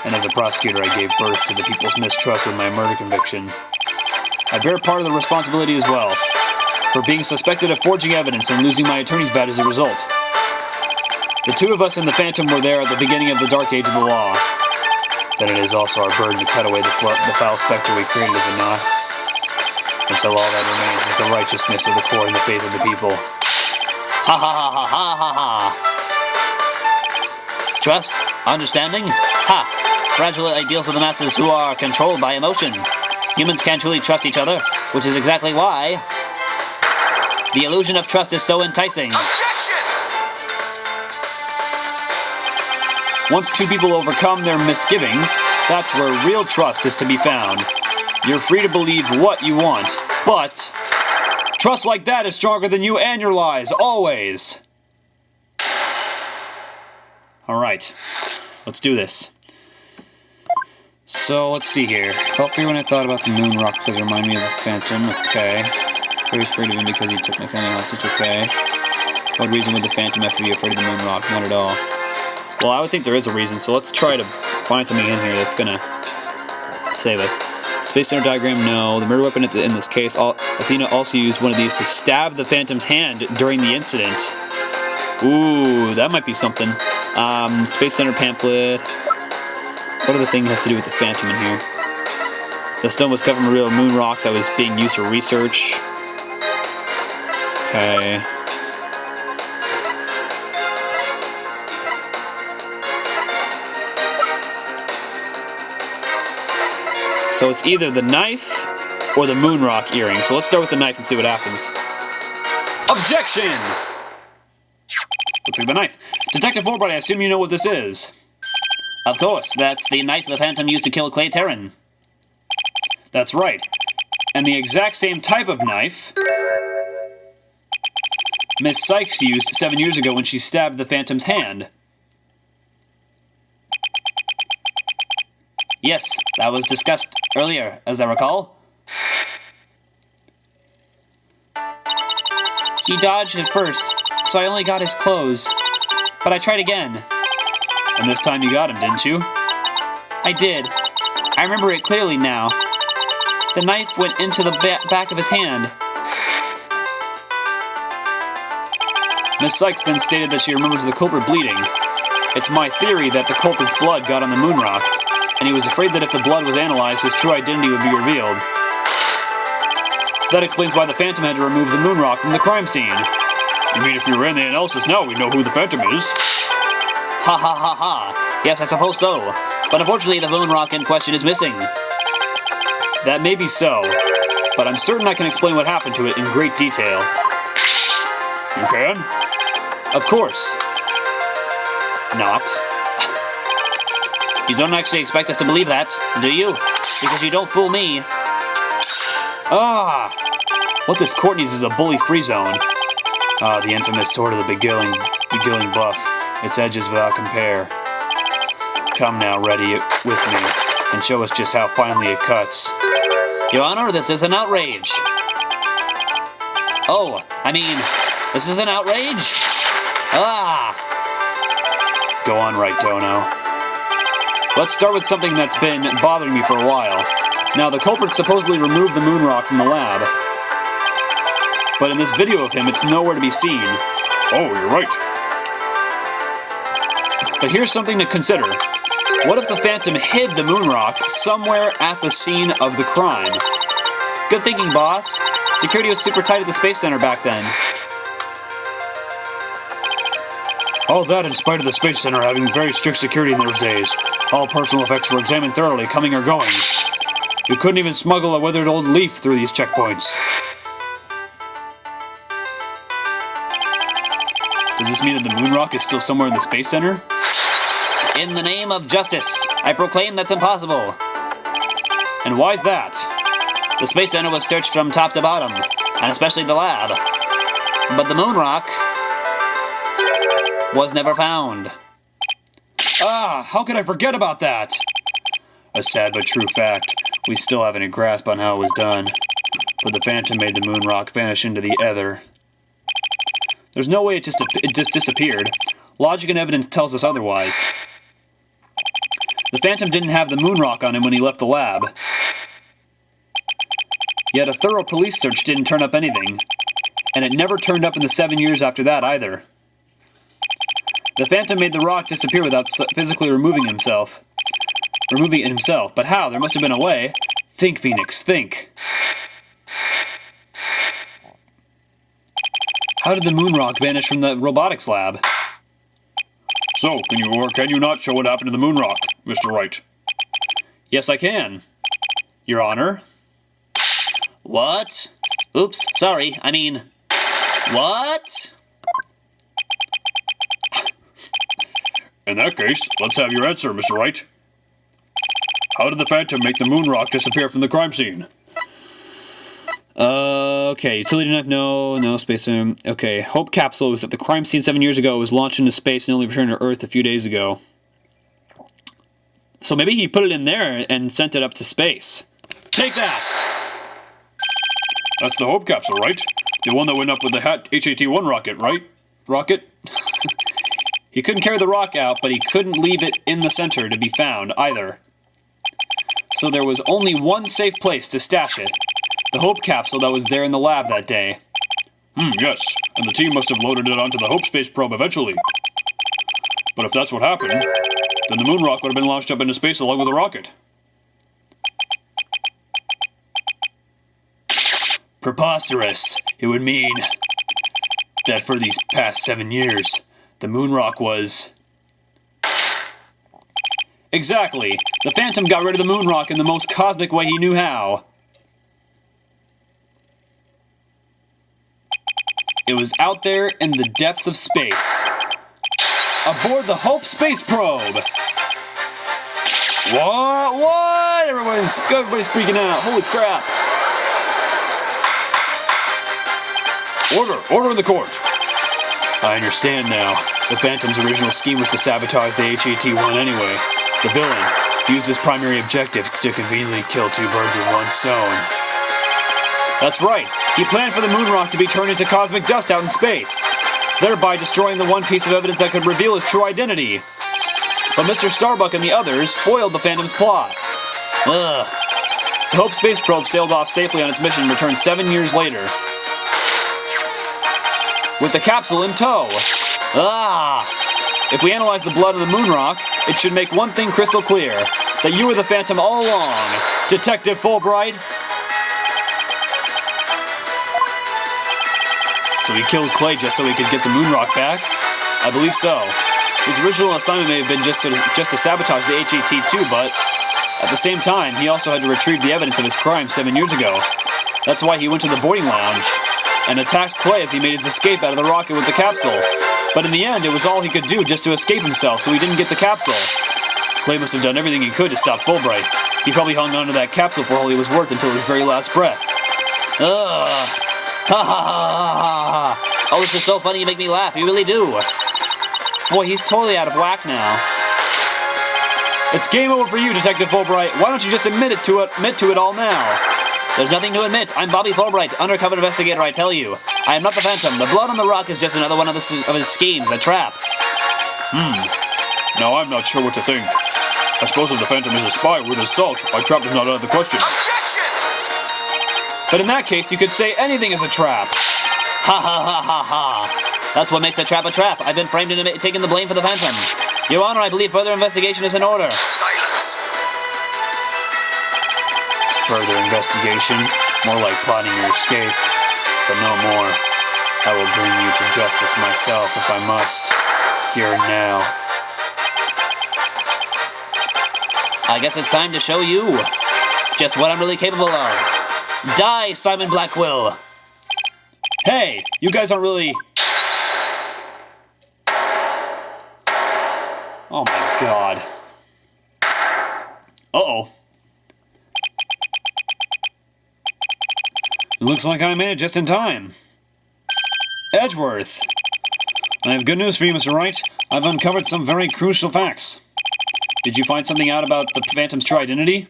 And as a prosecutor, I gave birth to the people's mistrust with my murder conviction. I bear part of the responsibility as well, for being suspected of forging evidence and losing my attorney's badge as a result. The two of us and the Phantom were there at the beginning of the dark age of the law. Then it is also our burden to cut away the foul specter we created, is it not? Until all that remains is the righteousness of the court and the faith of the people. Ha ha ha ha ha ha ha. Trust? Understanding? Ha! Fragile ideals of the masses who are controlled by emotion. Humans can't truly trust each other, which is exactly why the illusion of trust is so enticing. Objection! Once two people overcome their misgivings, that's where real trust is to be found. You're free to believe what you want, but trust like that is stronger than you and your lies, always. Alright, let's do this. So, let's see here. Felt free when I thought about the moon rock because it reminded me of the Phantom, okay. Very afraid of him because he took my family hostage, okay. What reason would the Phantom have to be afraid of the moon rock? Not at all. Well, I would think there is a reason, so let's try to find something in here that's gonna save us. Space Center diagram, no. The murder weapon in this case, Athena also used one of these to stab the Phantom's hand during the incident. Ooh, that might be something. Space Center pamphlet. What other thing has to do with the Phantom in here? The stone was covered in a real moon rock that was being used for research. Okay. So it's either the knife or the moon rock earring. So let's start with the knife and see what happens. Objection! Looks like the knife. Detective Fulbright, I assume you know what this is. Of course, that's the knife the Phantom used to kill Clay Terran. That's right. And the exact same type of knife Miss Sykes used 7 years ago when she stabbed the Phantom's hand. Yes, that was discussed earlier, as I recall. He dodged at first, so I only got his clothes. But I tried again. And this time you got him, didn't you? I did. I remember it clearly now. The knife went into the back of his hand. Miss Sykes then stated that she remembers the culprit bleeding. It's my theory that the culprit's blood got on the moon rock, and he was afraid that if the blood was analyzed, his true identity would be revealed. That explains why the Phantom had to remove the moon rock from the crime scene. You mean if we ran the analysis now, we'd know who the Phantom is? Ha ha ha ha. Yes, I suppose so. But unfortunately, the moon rock in question is missing. That may be so, but I'm certain I can explain what happened to it in great detail. You can? Of course. Not. You don't actually expect us to believe that, do you? Because you don't fool me. Ah! What this court needs is a bully-free zone. Ah, the infamous sword of the beguiling buff. Its edges without compare. Come now, ready with me, and show us just how finely it cuts. Your Honor, this is an outrage. Oh, I mean, this is an outrage? Ah! Go on, Wright Dono. Let's start with something that's been bothering me for a while. Now, the culprit supposedly removed the moon rock from the lab. But in this video of him, it's nowhere to be seen. Oh, you're right. But here's something to consider. What if the Phantom hid the moon rock somewhere at the scene of the crime? Good thinking, boss. Security was super tight at the Space Center back then. All that in spite of the Space Center having very strict security in those days. All personal effects were examined thoroughly, coming or going. You couldn't even smuggle a withered old leaf through these checkpoints. Does this mean that the moon rock is still somewhere in the Space Center? In the name of justice, I proclaim that's impossible. And why's that? The Space Center was searched from top to bottom, and especially the lab. But the moon rock was never found. Ah, how could I forget about that? A sad but true fact. We still haven't a grasp on how it was done. But the Phantom made the moon rock vanish into the ether. There's no way it just disappeared. Logic and evidence tells us otherwise. The Phantom didn't have the moon rock on him when he left the lab. Yet a thorough police search didn't turn up anything. And it never turned up in the 7 years after that either. The Phantom made the rock disappear without physically removing it himself. But how? There must have been a way. Think, Phoenix, think. How did the moon rock vanish from the robotics lab? So, can you or can you not show what happened to the moon rock, Mr. Wright? Yes, I can. Your Honor. What? Oops, sorry, I mean... What? In that case, let's have your answer, Mr. Wright. How did the Phantom make the moon rock disappear from the crime scene? Okay, utility knife, no space. Okay, Hope capsule was at the crime scene 7 years ago. It was launched into space and only returned to Earth a few days ago. So maybe he put it in there and sent it up to space. Take that! That's the Hope capsule, right? The one that went up with the HAT-1 rocket, right? Rocket? He couldn't carry the rock out, but he couldn't leave it in the center to be found either. So there was only one safe place to stash it. The Hope capsule that was there in the lab that day. Yes, and the team must have loaded it onto the Hope space probe eventually. But if that's what happened, then the moon rock would have been launched up into space along with the rocket. Preposterous. It would mean that for these past 7 years, the moon rock was... Exactly. The Phantom got rid of the moon rock in the most cosmic way he knew how. It was out there in the depths of space. Aboard the Hope space probe. What? Everybody's freaking out. Holy crap. Order in the court. I understand now. The Phantom's original scheme was to sabotage the HAT-1 anyway. The villain used his primary objective to conveniently kill two birds with one stone. That's right. He planned for the moon rock to be turned into cosmic dust out in space, thereby destroying the one piece of evidence that could reveal his true identity. But Mr. Starbuck and the others foiled the Phantom's plot. The Hope space probe sailed off safely on its mission and returned 7 years later, with the capsule in tow. If we analyze the blood of the moon rock, it should make one thing crystal clear, that you were the Phantom all along, Detective Fulbright. So he killed Clay just so he could get the moon rock back? I believe so. His original assignment may have been just to sabotage the HAT-2, but at the same time, he also had to retrieve the evidence of his crime 7 years ago. That's why he went to the boarding lounge and attacked Clay as he made his escape out of the rocket with the capsule. But in the end, it was all he could do just to escape himself, so he didn't get the capsule. Clay must have done everything he could to stop Fulbright. He probably hung on to that capsule for all he was worth until his very last breath. Oh, this is so funny, you make me laugh, you really do. Boy, he's totally out of whack now. It's game over for you, Detective Fulbright. Why don't you just admit to it all now? There's nothing to admit. I'm Bobby Fulbright, undercover investigator, I tell you. I am not the Phantom. The blood on the rock is just another one of his schemes, a trap. Now I'm not sure what to think. I suppose if the Phantom is a spy with his salt, my trap is not out of the question. Objection! But in that case, you could say anything is a trap. Ha ha ha ha ha. That's what makes a trap a trap. I've been framed into taking the blame for the Phantom. Your Honor, I believe further investigation is in order. Silence! Further investigation? More like plotting your escape. But no more. I will bring you to justice myself if I must. Here and now. I guess it's time to show you just what I'm really capable of. Die, Simon Blackquill! Hey, you guys aren't really... Oh my god. Uh-oh. It looks like I made it just in time. Edgeworth. I have good news for you, Mr. Wright. I've uncovered some very crucial facts. Did you find something out about the Phantom's true identity?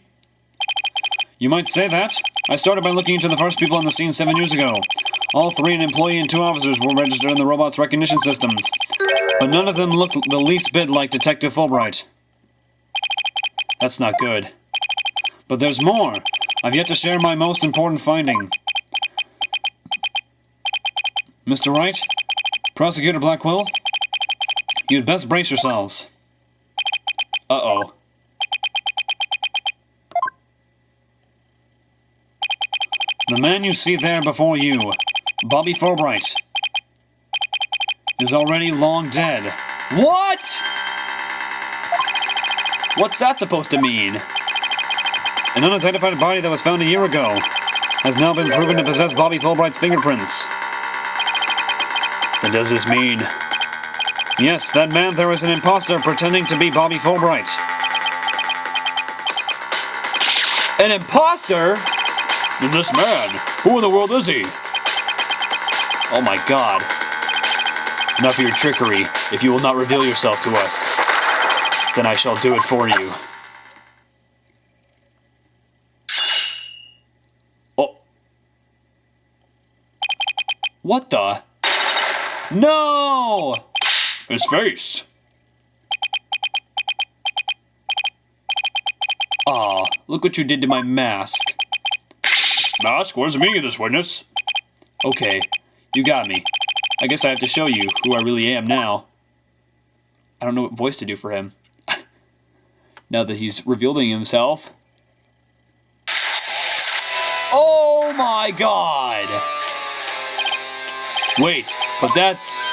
You might say that. I started by looking into the first people on the scene 7 years ago. All three, an employee and 2 officers, were registered in the robot's recognition systems. But none of them looked the least bit like Detective Fulbright. That's not good. But there's more. I've yet to share my most important finding. Mr. Wright, Prosecutor Blackquill, you'd best brace yourselves. Uh-oh. The man you see there before you, Bobby Fulbright, is already long dead. What? What's that supposed to mean? An unidentified body that was found a year ago has now been proven to possess Bobby Fulbright's fingerprints. Then does this mean... Yes, that man there is an imposter pretending to be Bobby Fulbright. An imposter? And this man, who in the world is he? Oh my god. Enough of your trickery. If you will not reveal yourself to us, then I shall do it for you. Oh. What the? No! His face. Aw, look what you did to my mask. Mask, what does it mean to this witness? Okay, you got me. I guess I have to show you who I really am now. I don't know what voice to do for him. Now that he's revealing himself. Oh my god! Wait, but that's...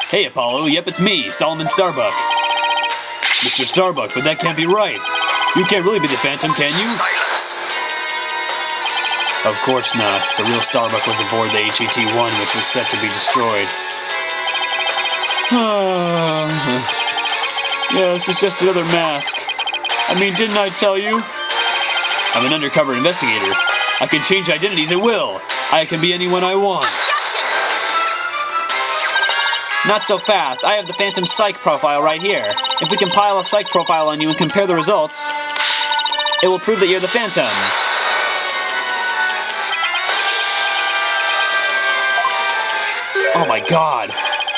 Hey Apollo, yep, it's me, Solomon Starbuck. Mr. Starbuck, but that can't be right. You can't really be the Phantom, can you? Silence! Of course not. The real Starbuck was aboard the HET-1, which was set to be destroyed. Yes, it's just another mask. I mean, didn't I tell you? I'm an undercover investigator. I can change identities at will. I can be anyone I want. Not so fast. I have the Phantom Psych profile right here. If we compile a Psych profile on you and compare the results, it will prove that you're the Phantom. Oh my god.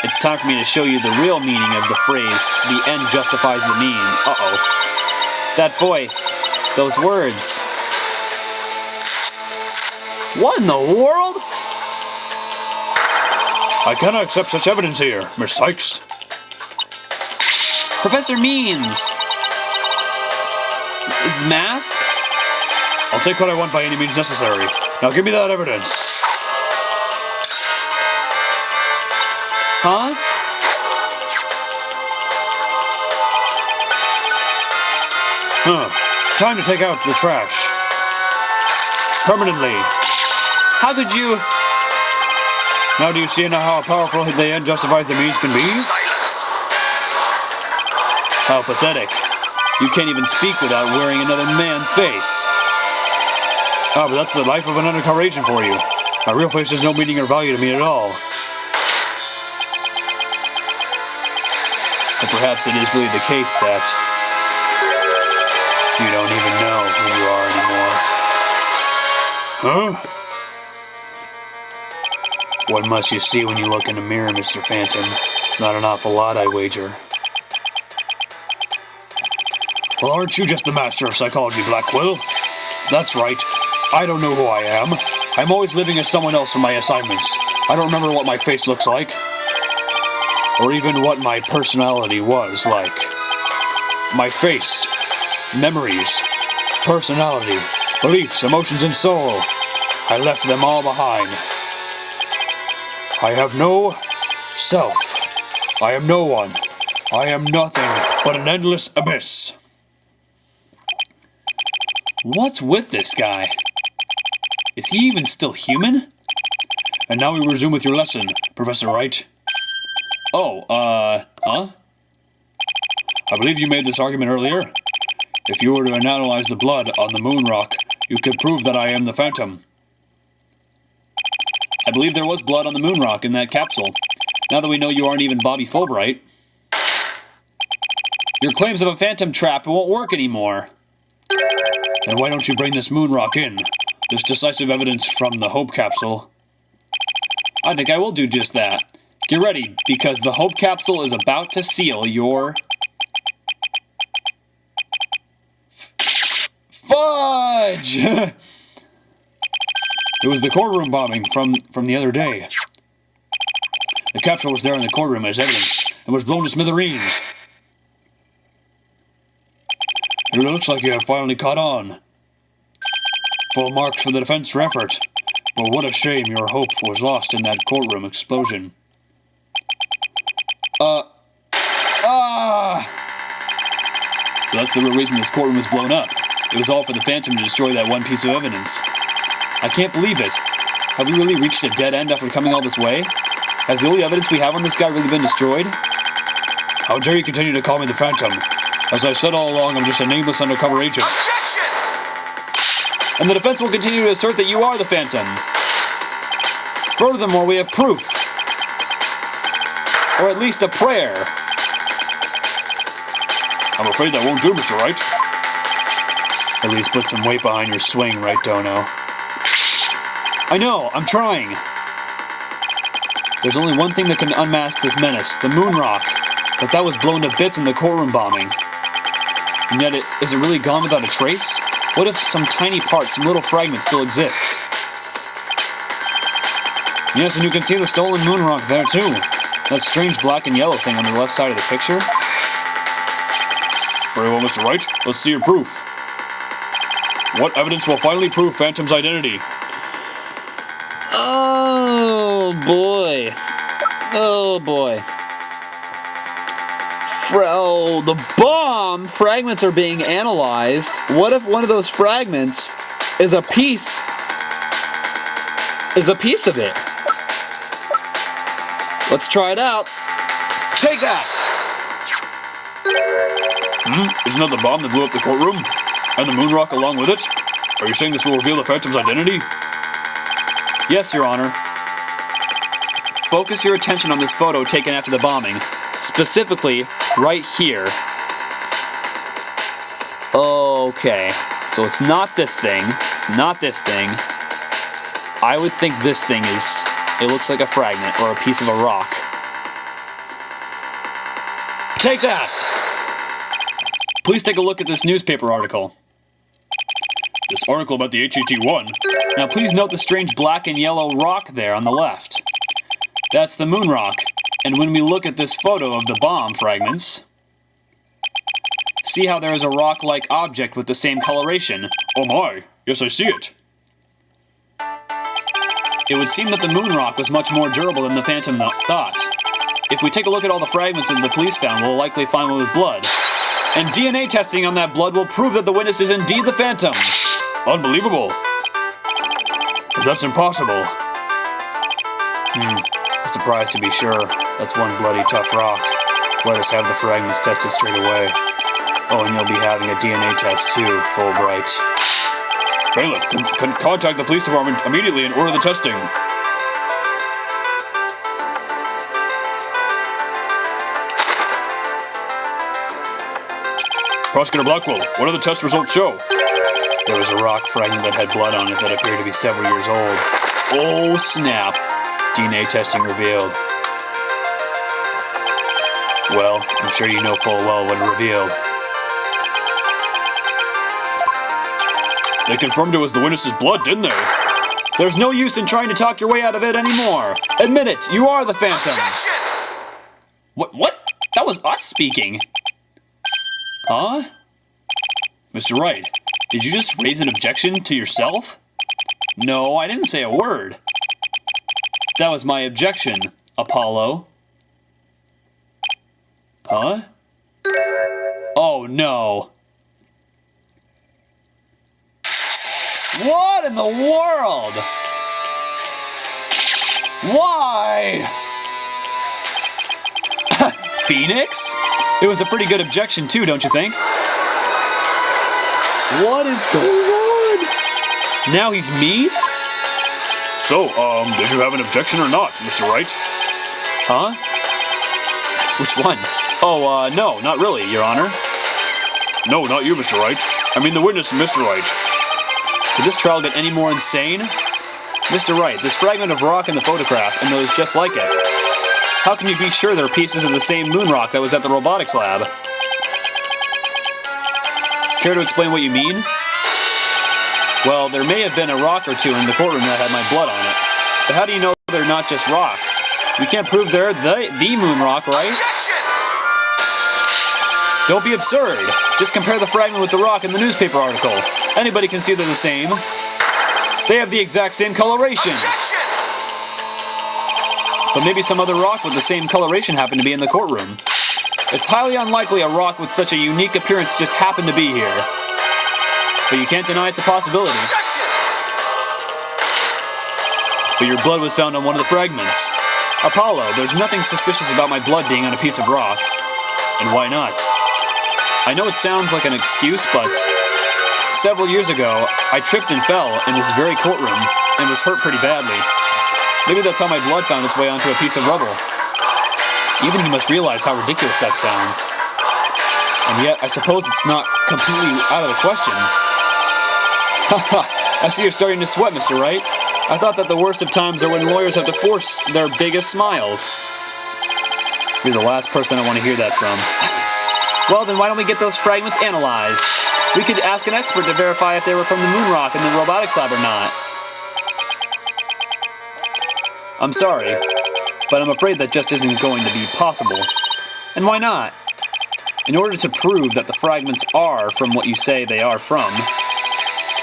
It's time for me to show you the real meaning of the phrase, the end justifies the means. Uh-oh. That voice. Those words. What in the world? I cannot accept such evidence here, Miss Sykes. Professor Means. His mask? I'll take what I want by any means necessary. Now give me that evidence. Huh? Time to take out the trash. Permanently. How could you... Now do you see now how powerful the end justifies the means can be? Silence! How pathetic. You can't even speak without wearing another man's face. Ah, but that's the life of an undercover agent for you. My real face has no meaning or value to me at all. But perhaps it is really the case that you don't even know who you are anymore. Huh? What must you see when you look in the mirror, Mr. Phantom? Not an awful lot, I wager. Well, aren't you just the master of psychology, Blackwell? That's right. I don't know who I am. I'm always living as someone else in my assignments. I don't remember what my face looks like. Or even what my personality was like. My face, memories, personality, beliefs, emotions, and soul. I left them all behind. I have no self. I am no one. I am nothing but an endless abyss. What's with this guy? Is he even still human? And now we resume with your lesson, Professor Wright. Oh, huh? I believe you made this argument earlier. If you were to analyze the blood on the moon rock, you could prove that I am the Phantom. I believe there was blood on the moon rock in that capsule. Now that we know you aren't even Bobby Fulbright, your claims of a phantom trap won't work anymore. Then why don't you bring this moon rock in? This decisive evidence from the Hope capsule. I think I will do just that. Get ready, because the Hope capsule is about to seal your... fudge! It was the courtroom bombing from the other day. The capsule was there in the courtroom as evidence and was blown to smithereens. It looks like you have finally caught on. Full marks for the defense effort. But what a shame your hope was lost in that courtroom explosion. So that's the real reason this courtroom was blown up. It was all for the Phantom to destroy that one piece of evidence. I can't believe it. Have we really reached a dead end after coming all this way? Has the only evidence we have on this guy really been destroyed? How dare you continue to call me the Phantom? As I said all along, I'm just a nameless undercover agent. Objection! And the defense will continue to assert that you are the Phantom. Furthermore, we have proof. Or at least a prayer. I'm afraid that won't do, Mr. Wright. At least put some weight behind your swing, right, Dono? I know, I'm trying. There's only one thing that can unmask this menace, the moon rock. But that was blown to bits in the courtroom bombing. And yet, is it really gone without a trace? What if some tiny part, some little fragment still exists? Yes, and you can see the stolen moon rock there too. That strange black and yellow thing on the left side of the picture. Very well, Mr. Wright. Let's see your proof. What evidence will finally prove Phantom's identity? Oh boy. Oh boy. The bomb fragments are being analyzed. What if one of those fragments is a piece of it? Let's try it out. Take that! Isn't that the bomb that blew up the courtroom? And the moon rock along with it? Are you saying this will reveal the Phantom's identity? Yes, Your Honor. Focus your attention on this photo taken after the bombing. Specifically, right here. Okay, so it's not this thing. It's not this thing. I would think this thing is... It looks like a fragment or a piece of a rock. Take that! Please take a look at this newspaper article. This article about the HET-1? Now please note the strange black and yellow rock there on the left. That's the moon rock. And when we look at this photo of the bomb fragments, see how there is a rock-like object with the same coloration. Oh my, yes I see it. It would seem that the moon rock was much more durable than the Phantom thought. If we take a look at all the fragments that the police found, we'll likely find one with blood. And DNA testing on that blood will prove that the witness is indeed the Phantom. Unbelievable. But that's impossible. A surprise to be sure. That's one bloody tough rock. Let us have the fragments tested straight away. Oh, and you'll be having a DNA test too, Fulbright. Bailiff, can contact the police department immediately and order the testing. Prosecutor Blackwell, what do the test results show? There was a rock fragment that had blood on it that appeared to be several years old. Oh snap! DNA testing revealed. Well, I'm sure you know full well what it revealed. They confirmed it was the witness's blood, didn't they? There's no use in trying to talk your way out of it anymore. Admit it, you are the Phantom. Objection! What? That was us speaking. Huh? Mr. Wright, did you just raise an objection to yourself? No, I didn't say a word. That was my objection, Apollo. Huh? Oh no. What in the world? Why? Phoenix? It was a pretty good objection too, don't you think? What is going on? Now he's me? So, did you have an objection or not, Mr. Wright? Huh? Which one? Oh, no, not really, Your Honor. No, not you, Mr. Wright. I mean the witness, Mr. Wright. Could this trial get any more insane? Mr. Wright, this fragment of rock in the photograph and those just like it. How can you be sure they're pieces of the same moon rock that was at the robotics lab? Care to explain what you mean? Well, there may have been a rock or two in the courtroom that had my blood on it. But how do you know they're not just rocks? You can't prove they're the moon rock, right? Objection! Don't be absurd. Just compare the fragment with the rock in the newspaper article. Anybody can see they're the same. They have the exact same coloration. Objection! But maybe some other rock with the same coloration happened to be in the courtroom. It's highly unlikely a rock with such a unique appearance just happened to be here. But you can't deny it's a possibility. Objection! But your blood was found on one of the fragments. Apollo, there's nothing suspicious about my blood being on a piece of rock. And why not? I know it sounds like an excuse, but several years ago, I tripped and fell in this very courtroom and was hurt pretty badly. Maybe that's how my blood found its way onto a piece of rubble. Even you must realize how ridiculous that sounds. And yet, I suppose it's not completely out of the question. Haha, I see you're starting to sweat, Mr. Wright. I thought that the worst of times are when lawyers have to force their biggest smiles. You're the last person I want to hear that from. Well, then why don't we get those fragments analyzed? We could ask an expert to verify if they were from the moon rock in the robotics lab or not. I'm sorry, but I'm afraid that just isn't going to be possible. And why not? In order to prove that the fragments are from what you say they are from,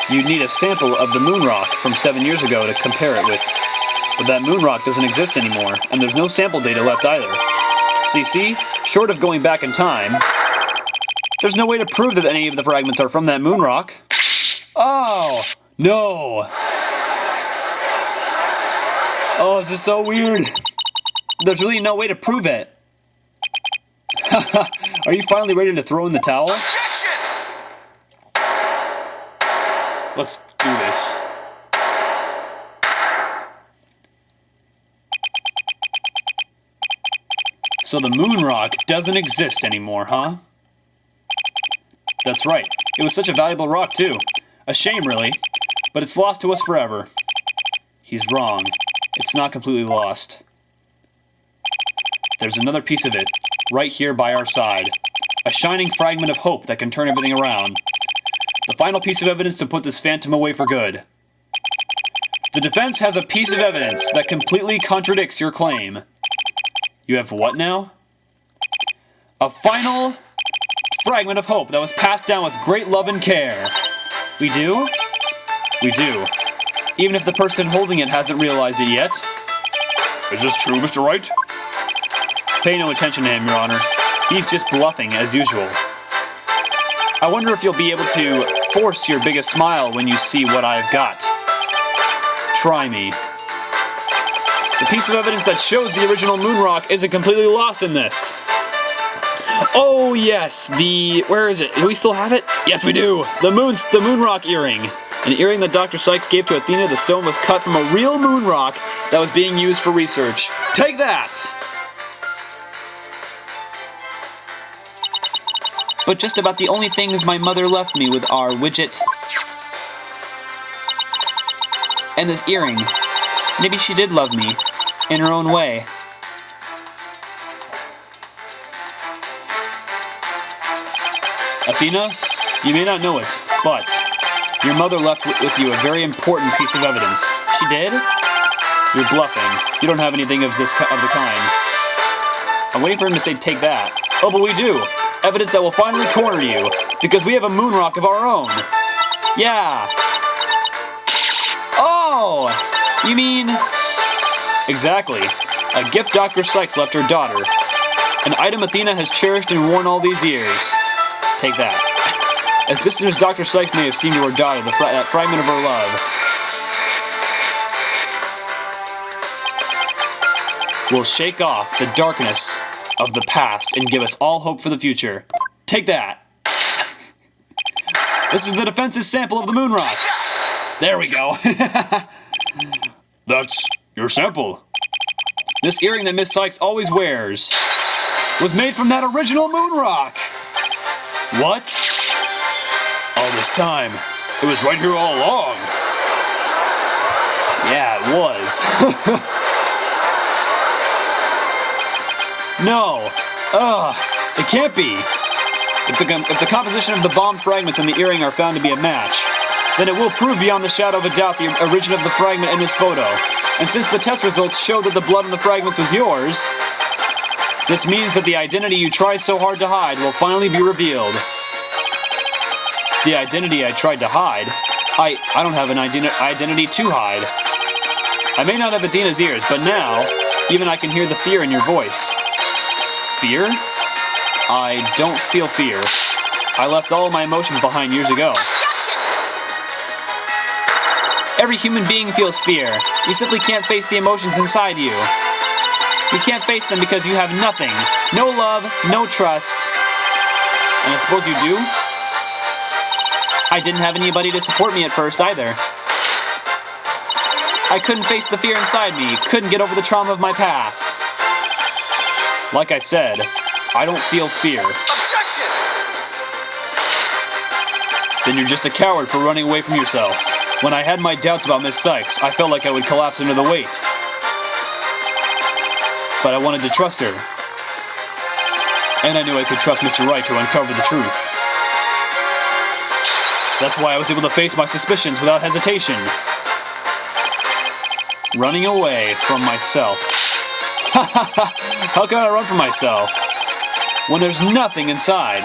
you'd need a sample of the moon rock from 7 years ago to compare it with. But that moon rock doesn't exist anymore, and there's no sample data left either. So you see, short of going back in time, there's no way to prove that any of the fragments are from that moon rock. Oh, no. Oh, this is so weird. There's really no way to prove it. Are you finally ready to throw in the towel? Objection! Let's do this. So the moon rock doesn't exist anymore, huh? That's right. It was such a valuable rock, too. A shame, really. But it's lost to us forever. He's wrong. It's not completely lost. There's another piece of it, right here by our side. A shining fragment of hope that can turn everything around. The final piece of evidence to put this phantom away for good. The defense has a piece of evidence that completely contradicts your claim. You have what now? A final fragment of hope that was passed down with great love and care. We do? We do. Even if the person holding it hasn't realized it yet. Is this true, Mr. Wright? Pay no attention to him, Your Honor. He's just bluffing as usual. I wonder if you'll be able to force your biggest smile when you see what I've got. Try me. The piece of evidence that shows the original moon rock isn't completely lost in this. Oh yes, where is it? Do we still have it? Yes, we do. The moon rock earring. An earring that Dr. Sykes gave to Athena. The stone was cut from a real moon rock that was being used for research. Take that! But just about the only things my mother left me with are widget and this earring. Maybe she did love me in her own way. Athena, you may not know it, but Your mother left with you a very important piece of evidence. She did? You're bluffing. You don't have anything of the kind. I'm waiting for him to say, take that. Oh, but we do. Evidence that will finally corner you, because we have a moon rock of our own. Yeah. Oh! You mean... Exactly. A gift Dr. Sykes left her daughter. An item Athena has cherished and worn all these years. Take that. As distant as Dr. Sykes may have seemed to her daughter, that fragment of her love will shake off the darkness of the past and give us all hope for the future. Take that. This is the defense's sample of the moon rock. There we go. That's your sample. This earring that Miss Sykes always wears was made from that original moon rock. What? All this time, it was right here all along. Yeah, it was. No. It can't be. If the composition of the bomb fragments and the earring are found to be a match, then it will prove beyond the shadow of a doubt the origin of the fragment in this photo. And since the test results show that the blood in the fragments was yours, this means that the identity you tried so hard to hide will finally be revealed. The identity I tried to hide? I don't have an identity to hide. I may not have Athena's ears, but now, even I can hear the fear in your voice. Fear? I don't feel fear. I left all of my emotions behind years ago. Every human being feels fear. You simply can't face the emotions inside you. You can't face them because you have nothing. No love, no trust. And I suppose you do? I didn't have anybody to support me at first either. I couldn't face the fear inside me, couldn't get over the trauma of my past. Like I said, I don't feel fear. Objection! Then you're just a coward for running away from yourself. When I had my doubts about Miss Sykes, I felt like I would collapse under the weight. But I wanted to trust her. And I knew I could trust Mr. Wright to uncover the truth. That's why I was able to face my suspicions without hesitation. Running away from myself. How can I run from myself when there's nothing inside?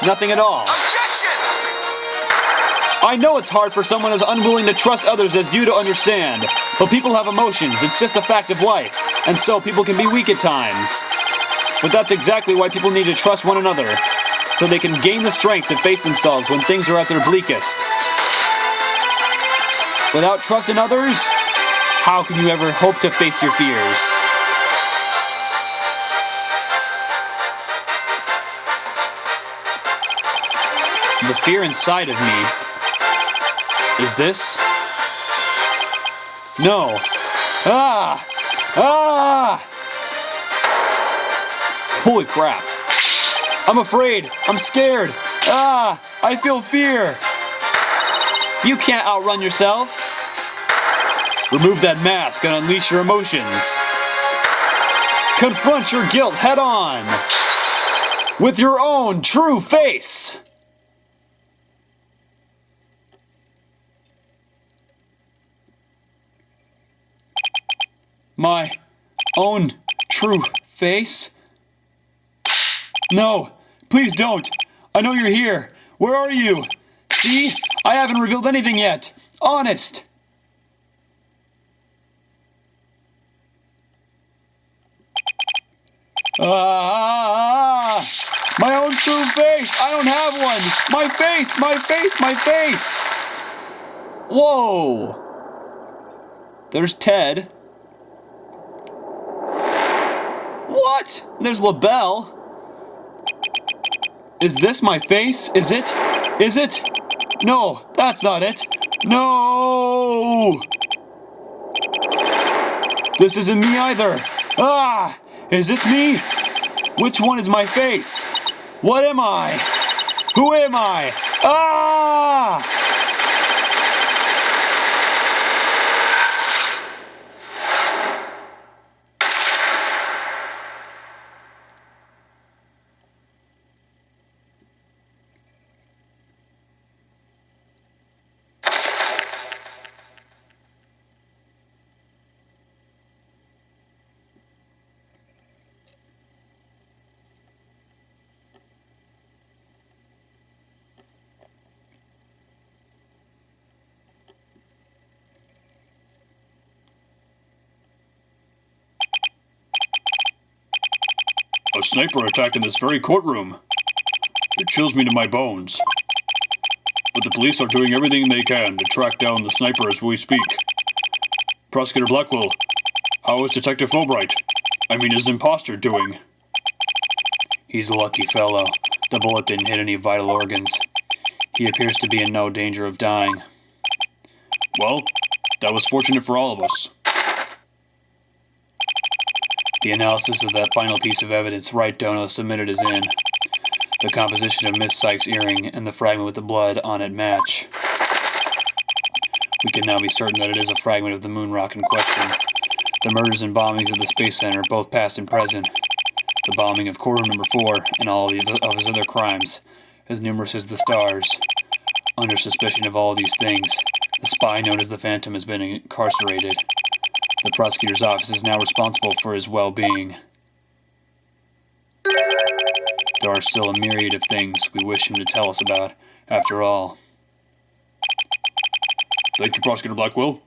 Nothing at all. Objection! I know it's hard for someone as unwilling to trust others as you to understand, but people have emotions. It's just a fact of life, and so people can be weak at times. But that's exactly why people need to trust one another, so they can gain the strength to face themselves when things are at their bleakest. Without trust in others, how can you ever hope to face your fears? The fear inside of me is this? No. Ah! Ah! Holy crap. I'm afraid. I'm scared. Ah! I feel fear. You can't outrun yourself. Remove that mask and unleash your emotions. Confront your guilt head on with your own true face. My own true face? No, please don't. I know you're here. Where are you? See? I haven't revealed anything yet. Honest. Ah! My own true face. I don't have one. My face, my face, my face. Whoa. There's Ted. What? There's LaBelle. Is this my face? Is it? Is it? No, that's not it. No! This isn't me either. Ah! Is this me? Which one is my face? What am I? Who am I? Ah! A sniper attack in this very courtroom. It chills me to my bones. But the police are doing everything they can to track down the sniper as we speak. Prosecutor Blackwell, how is Detective Fulbright? I mean, his imposter doing? He's a lucky fellow. The bullet didn't hit any vital organs. He appears to be in no danger of dying. Well, that was fortunate for all of us. The analysis of that final piece of evidence Wright Dono submitted is in. The composition of Miss Sykes' earring and the fragment with the blood on it match. We can now be certain that it is a fragment of the moon rock in question. The murders and bombings of the Space Center, both past and present. The bombing of courtroom number 4 and all of his other crimes, as numerous as the stars. Under suspicion of all these things, the spy known as the Phantom has been incarcerated. The prosecutor's office is now responsible for his well-being. There are still a myriad of things we wish him to tell us about, after all. Thank you, Prosecutor Blackwell.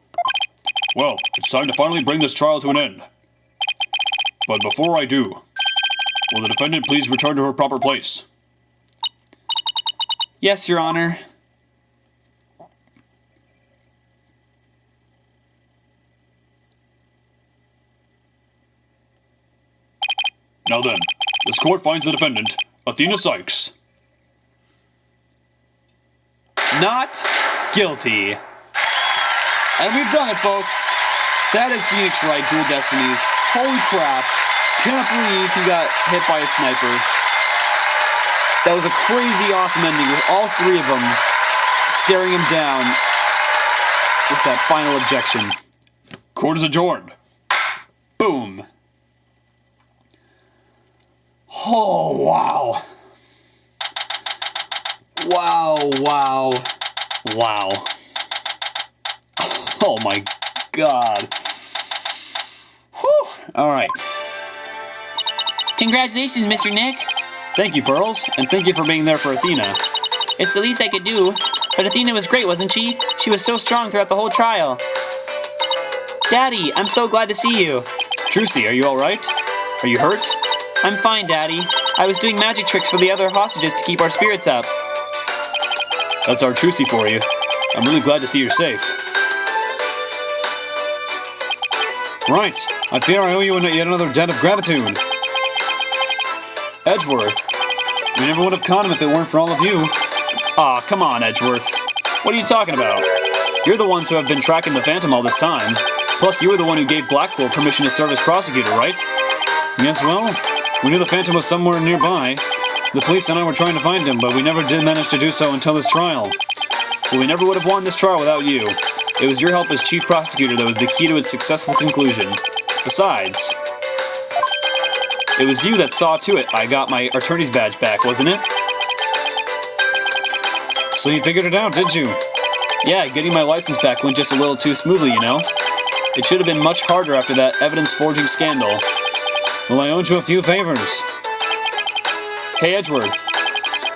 Well, it's time to finally bring this trial to an end. But before I do, will the defendant please return to her proper place? Yes, Your Honor. Now then, this court finds the defendant, Athena Sykes, Not guilty. And we've done it, folks. That is Phoenix Wright, Dual Destinies. Holy crap. Cannot believe he got hit by a sniper. That was a crazy awesome ending with all three of them staring him down with that final objection. Court is adjourned. Boom. Oh, wow. Wow, wow, wow. Oh my god. Whew. Alright. Congratulations, Mr. Nick. Thank you, Pearls, and thank you for being there for Athena. It's the least I could do. But Athena was great, wasn't she? She was so strong throughout the whole trial. Daddy, I'm so glad to see you. Trucy, are you alright? Are you hurt? I'm fine, Daddy. I was doing magic tricks for the other hostages to keep our spirits up. That's our Trucy for you. I'm really glad to see you're safe. Right, I fear I owe you yet another debt of gratitude. Edgeworth. We never would have caught him if it weren't for all of you. Aw, come on, Edgeworth. What are you talking about? You're the ones who have been tracking the Phantom all this time. Plus, you were the one who gave Blackwell permission to serve as prosecutor, right? Yes, well, we knew the Phantom was somewhere nearby. The police and I were trying to find him, but we never did manage to do so until this trial. But we never would have won this trial without you. It was your help as chief prosecutor that was the key to its successful conclusion. Besides, it was you that saw to it I got my attorney's badge back, wasn't it? So you figured it out, did you? Yeah, getting my license back went just a little too smoothly, you know? It should have been much harder after that evidence forging scandal. Well, I owed you a few favors. Hey, Edgeworth.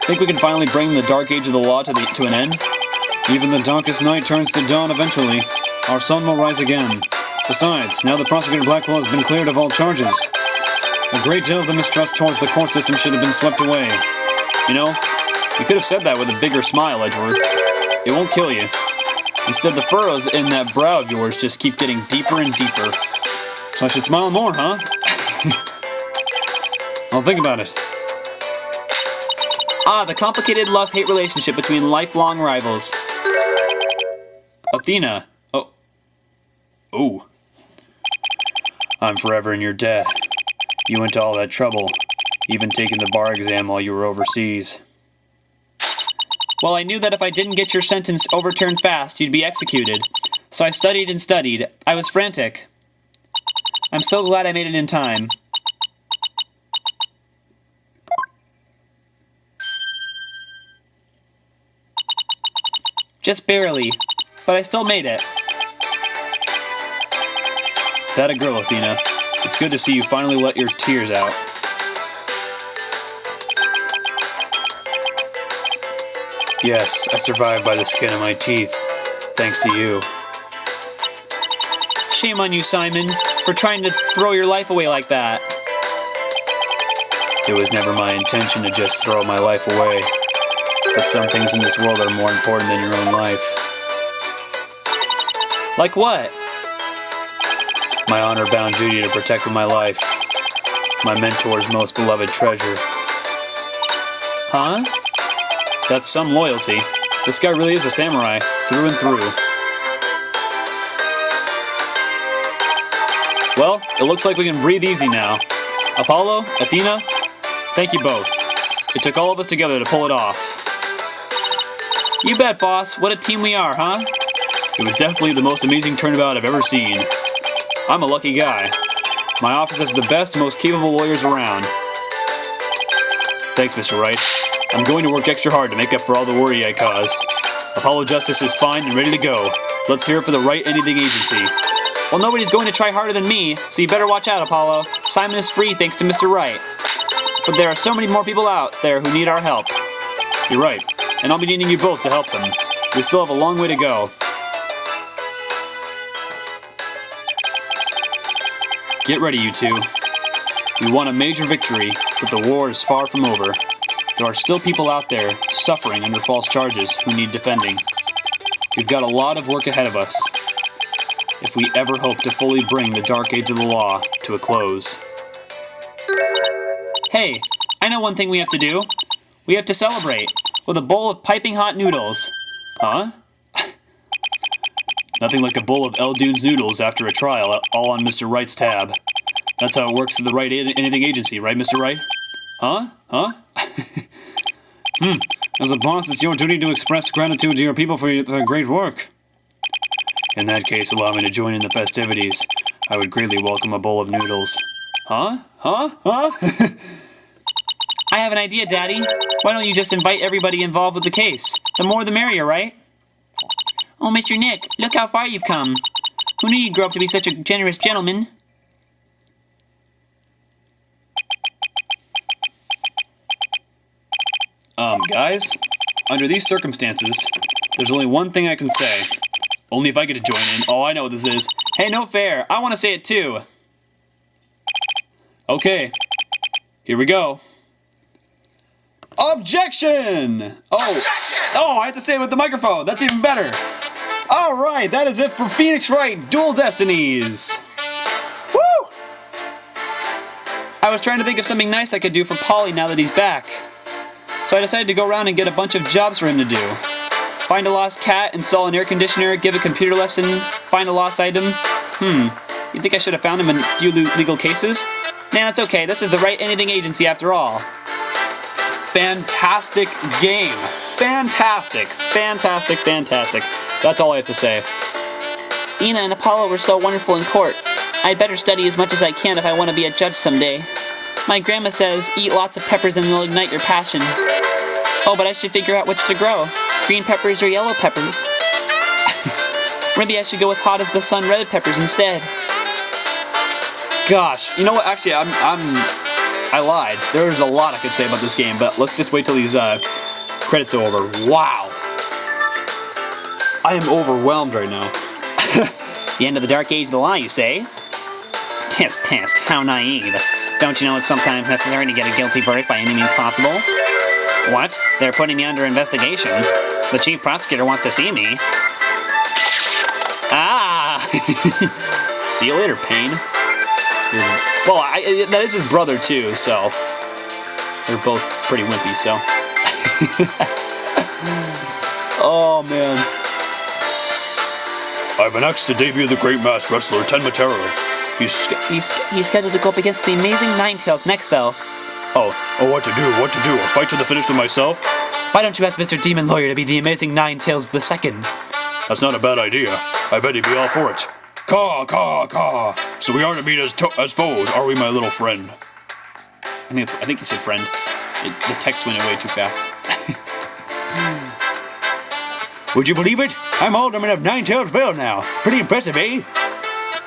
Think we can finally bring the dark age of the law to an end? Even the darkest night turns to dawn eventually. Our sun will rise again. Besides, now the prosecutor Blackwell has been cleared of all charges. A great deal of the mistrust towards the court system should have been swept away. You know, you could have said that with a bigger smile, Edgeworth. It won't kill you. Instead, the furrows in that brow of yours just keep getting deeper and deeper. So I should smile more, huh? Well, think about it. Ah, the complicated love-hate relationship between lifelong rivals. Athena. Oh. Ooh. I'm forever in your debt. You went to all that trouble, even taking the bar exam while you were overseas. Well, I knew that if I didn't get your sentence overturned fast, you'd be executed. So I studied and studied. I was frantic. I'm so glad I made it in time. Just barely, but I still made it. That a girl, Athena. It's good to see you finally let your tears out. Yes, I survived by the skin of my teeth, thanks to you. Shame on you, Simon, for trying to throw your life away like that. It was never my intention to just throw my life away. But some things in this world are more important than your own life. Like what? My honor-bound duty to protect my life. My mentor's most beloved treasure. Huh? That's some loyalty. This guy really is a samurai, through and through. Well, it looks like we can breathe easy now. Apollo, Athena, thank you both. It took all of us together to pull it off. You bet, boss. What a team we are, huh? It was definitely the most amazing turnabout I've ever seen. I'm a lucky guy. My office has the best, most capable lawyers around. Thanks, Mr. Wright. I'm going to work extra hard to make up for all the worry I caused. Apollo Justice is fine and ready to go. Let's hear it for the Wright Anything Agency. Well, nobody's going to try harder than me, so you better watch out, Apollo. Simon is free thanks to Mr. Wright. But there are so many more people out there who need our help. You're right, and I'll be needing you both to help them. We still have a long way to go. Get ready, you two. We won a major victory, but the war is far from over. There are still people out there suffering under false charges who need defending. We've got a lot of work ahead of us if we ever hope to fully bring the dark age of the law to a close. Hey, I know one thing we have to do. We have to celebrate with a bowl of piping hot noodles. Huh? Nothing like a bowl of Eldune's noodles after a trial, all on Mr. Wright's tab. That's how it works at the Wright Anything Agency, right, Mr. Wright? Huh? As a boss, it's your duty to express gratitude to your people for their great work. In that case, allow me to join in the festivities. I would greatly welcome a bowl of noodles. Huh? I have an idea, Daddy. Why don't you just invite everybody involved with the case? The more the merrier, right? Oh, Mr. Nick, look how far you've come. Who knew you'd grow up to be such a generous gentleman? Guys, under these circumstances, there's only one thing I can say. Only if I get to join in. Oh, I know what this is. Hey, no fair. I want to say it too. Okay, here we go. Objection! Oh, I have to say it with the microphone. That's even better. All right, that is it for Phoenix Wright Dual Destinies. Woo! I was trying to think of something nice I could do for Polly now that he's back. So I decided to go around and get a bunch of jobs for him to do. Find a lost cat, install an air conditioner, give a computer lesson, find a lost item. You think I should have found him in a few legal cases? Nah, that's okay. This is the Wright Anything Agency after all. Fantastic game. Fantastic. That's all I have to say. Ina and Apollo were so wonderful in court. I'd better study as much as I can if I want to be a judge someday. My grandma says, eat lots of peppers and they'll ignite your passion. Oh, but I should figure out which to grow. Green peppers or yellow peppers. Maybe I should go with hot as the sun red peppers instead. Gosh, you know what? Actually, I lied. There's a lot I could say about this game, but let's just wait till these credits are over. Wow. I am overwhelmed right now. The end of the dark age of the law, you say? Tisk, tisk, how naive. Don't you know it's sometimes necessary to get a guilty verdict by any means possible? What? They're putting me under investigation. The chief prosecutor wants to see me. Ah! See you later, Payne. Well, that is his brother too, so they're both pretty wimpy, so. Oh, man. I've been asked to debut the great masked wrestler, Ten Matera. He's scheduled to go up against the amazing Ninetales next, though. Oh, what to do? A fight to the finish with myself? Why don't you ask Mr. Demon Lawyer to be the amazing Ninetales II? That's not a bad idea. I bet he'd be all for it. Caw. So we are to meet as foes, are we, my little friend? I think he said friend. The text went away too fast. Would you believe it? I'm Alderman of Ninetales now. Pretty impressive, eh?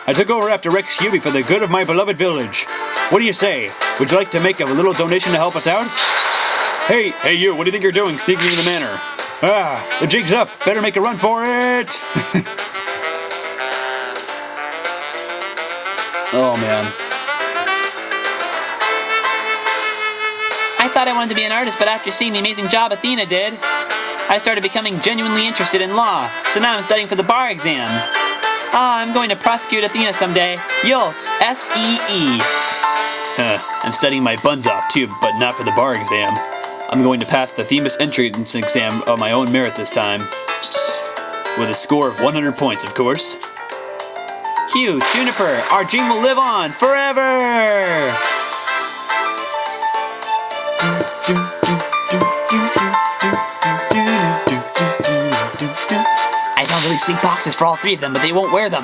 I took over after Rex Hubie for the good of my beloved village. What do you say? Would you like to make a little donation to help us out? Hey you, what do you think you're doing sneaking into the manor? The jig's up. Better make a run for it. Oh, man. I thought I wanted to be an artist, but after seeing the amazing job Athena did, I started becoming genuinely interested in law, so now I'm studying for the bar exam. I'm going to prosecute Athena someday. Yuls, S-E-E. I'm studying my buns off too, but not for the bar exam. I'm going to pass the Themis entrance exam on my own merit this time. With a score of 100 points, of course. Hugh, Juniper, our dream will live on forever! I found really sweet boxes for all three of them, but they won't wear them.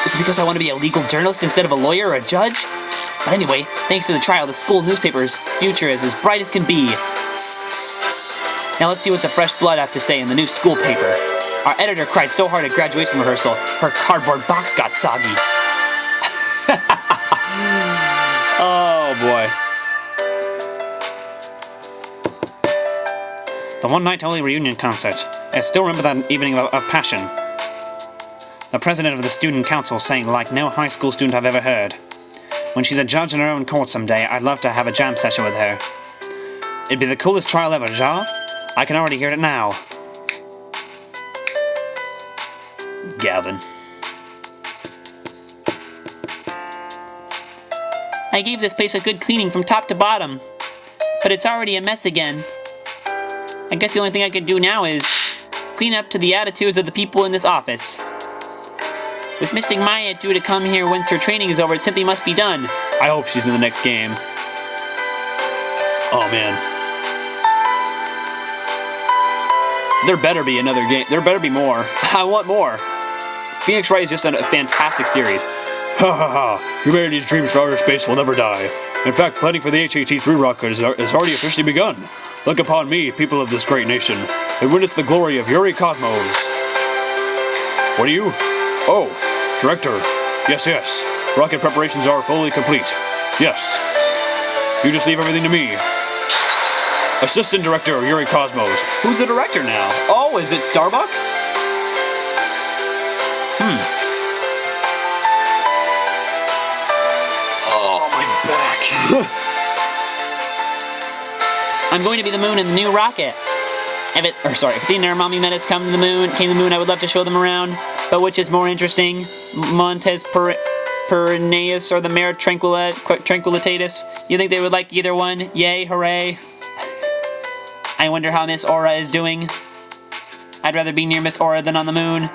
Is it because I want to be a legal journalist instead of a lawyer or a judge? But anyway, thanks to the trial, the school newspaper's future is as bright as can be. Now let's see what the fresh blood have to say in the new school paper. Our editor cried so hard at graduation rehearsal, her cardboard box got soggy. Oh boy. The one night only reunion concert. I still remember that evening of passion. The president of the student council sang like no high school student I've ever heard. When she's a judge in her own court someday, I'd love to have a jam session with her. It'd be the coolest trial ever, Ja? I can already hear it now. Gavin. I gave this place a good cleaning from top to bottom, but it's already a mess again. I guess the only thing I could do now is clean up to the attitudes of the people in this office. With Mystic Maya due to come here once her training is over, it simply must be done. I hope she's in the next game. Oh man. There better be another game. There better be more. I want more. Phoenix Wright is just a fantastic series. Ha ha ha. Humanity's dreams for outer space will never die. In fact, planning for the HAT-3 rocket has already officially begun. Look upon me, people of this great nation, and witness the glory of Yuri Cosmos. What are you? Oh, Director. Yes, yes. Rocket preparations are fully complete. Yes. You just leave everything to me. Assistant Director Yuri Cosmos. Who's the director now? Oh, is it Starbuck? Oh, my back. I'm going to be the moon in the new rocket. If Athena or Mommy Menace came to the moon, I would love to show them around. But which is more interesting, Montes Perennius or the Mare Tranquillitatis? You think they would like either one? Yay, hooray. I wonder how Miss Aura is doing. I'd rather be near Miss Aura than on the moon.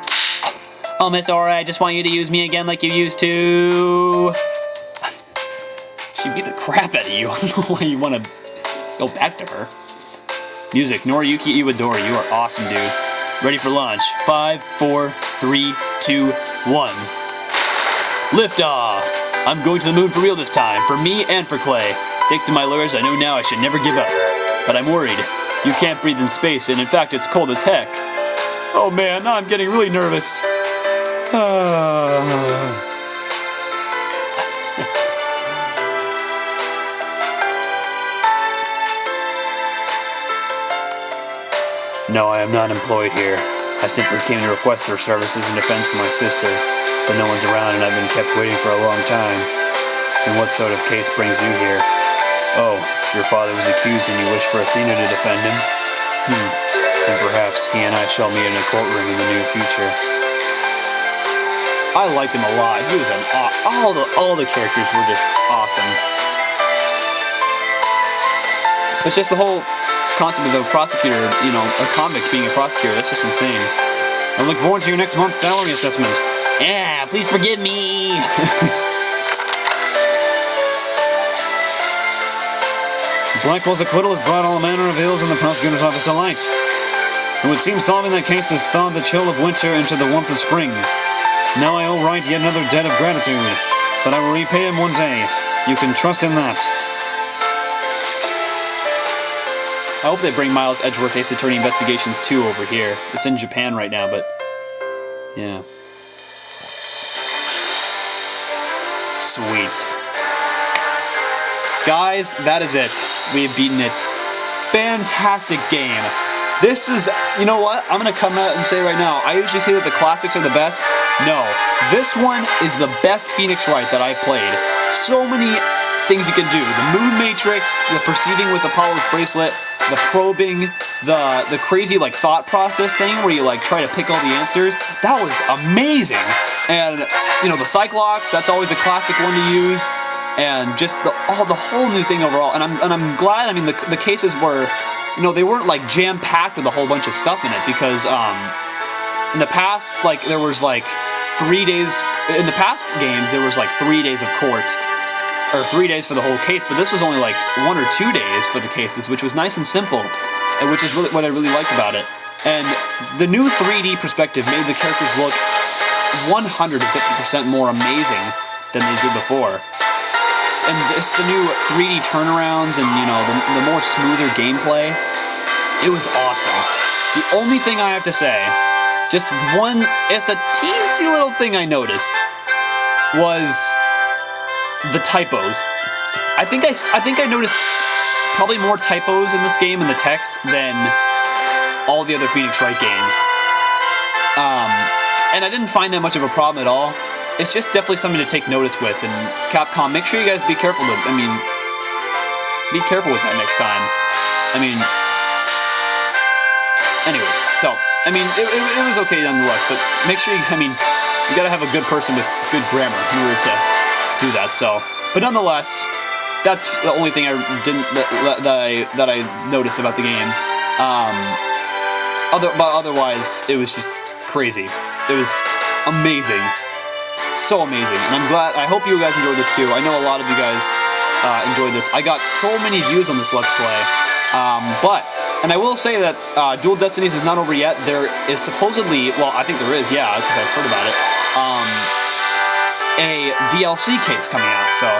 Oh, Miss Aura, I just want you to use me again like you used to. She beat the crap out of you. I don't know why you want to go back to her. Music, Noriyuki Iwadori, you are awesome, dude. Ready for launch. 5, 4, 3, 2, 1. Lift off! I'm going to the moon for real this time, for me and for Clay. Thanks to my lawyers, I know now I should never give up. But I'm worried. You can't breathe in space, and in fact, it's cold as heck. Oh man, now I'm getting really nervous. No, I am not employed here. I simply came to request their services in defense of my sister, but no one's around and I've been kept waiting for a long time. And what sort of case brings you here? Oh, your father was accused and you wish for Athena to defend him? And perhaps he and I shall meet in a courtroom in the near future. I liked him a lot. He was all the characters were just awesome. It's just the whole concept of a prosecutor, a convict being a prosecutor, that's just insane. I look forward to your next month's salary assessment. Yeah, please forgive me. Blackwell's acquittal has brought all manner of ills in the prosecutor's office to light. It would seem solving that case has thawed the chill of winter into the warmth of spring. Now I owe Wright yet another debt of gratitude, but I will repay him one day. You can trust in that. I hope they bring Miles Edgeworth Ace Attorney Investigations 2 over here. It's in Japan right now, but yeah. Sweet. Guys, that is it. We have beaten it. Fantastic game. This is, you know what? I'm going to come out and say right now, I usually say that the classics are the best. No, this one is the best Phoenix Wright that I've played. So many things you can do. The moon matrix, the perceiving with Apollo's bracelet, the probing, the crazy like thought process thing where you like try to pick all the answers. That was amazing. And you know, the Cyclops, that's always a classic one to use. And just the whole new thing overall. And I'm glad. I mean, the cases were, you know, they weren't like jam packed with a whole bunch of stuff in it, because in the past, like there was like 3 days in the past games, there was like 3 days of court, or 3 days for the whole case, but this was only like 1 or 2 days for the cases, which was nice and simple, and which is really what I really liked about it. And the new 3D perspective made the characters look 150% more amazing than they did before. And just the new 3D turnarounds and, you know, the more smoother gameplay, it was awesome. The only thing I have to say, just one, it's a teensy little thing I noticed, was the typos. I think I noticed probably more typos in this game in the text than all the other Phoenix Wright games. And I didn't find that much of a problem at all. It's just definitely something to take notice with. And Capcom, make sure you guys be careful. Be careful with that next time. I mean, anyways, so it was okay nonetheless. But make sure you gotta have a good person with good grammar in order to do that. So, but nonetheless, that's the only thing I didn't that I noticed about the game. But otherwise, it was just crazy. It was amazing. So amazing. And I'm glad, I hope you guys enjoyed this too. I know a lot of you guys enjoyed this. I got so many views on this Let's Play. And I will say that Dual Destinies is not over yet. There is supposedly, well, I think there is, yeah, because I've heard about it, a DLC case coming out. So,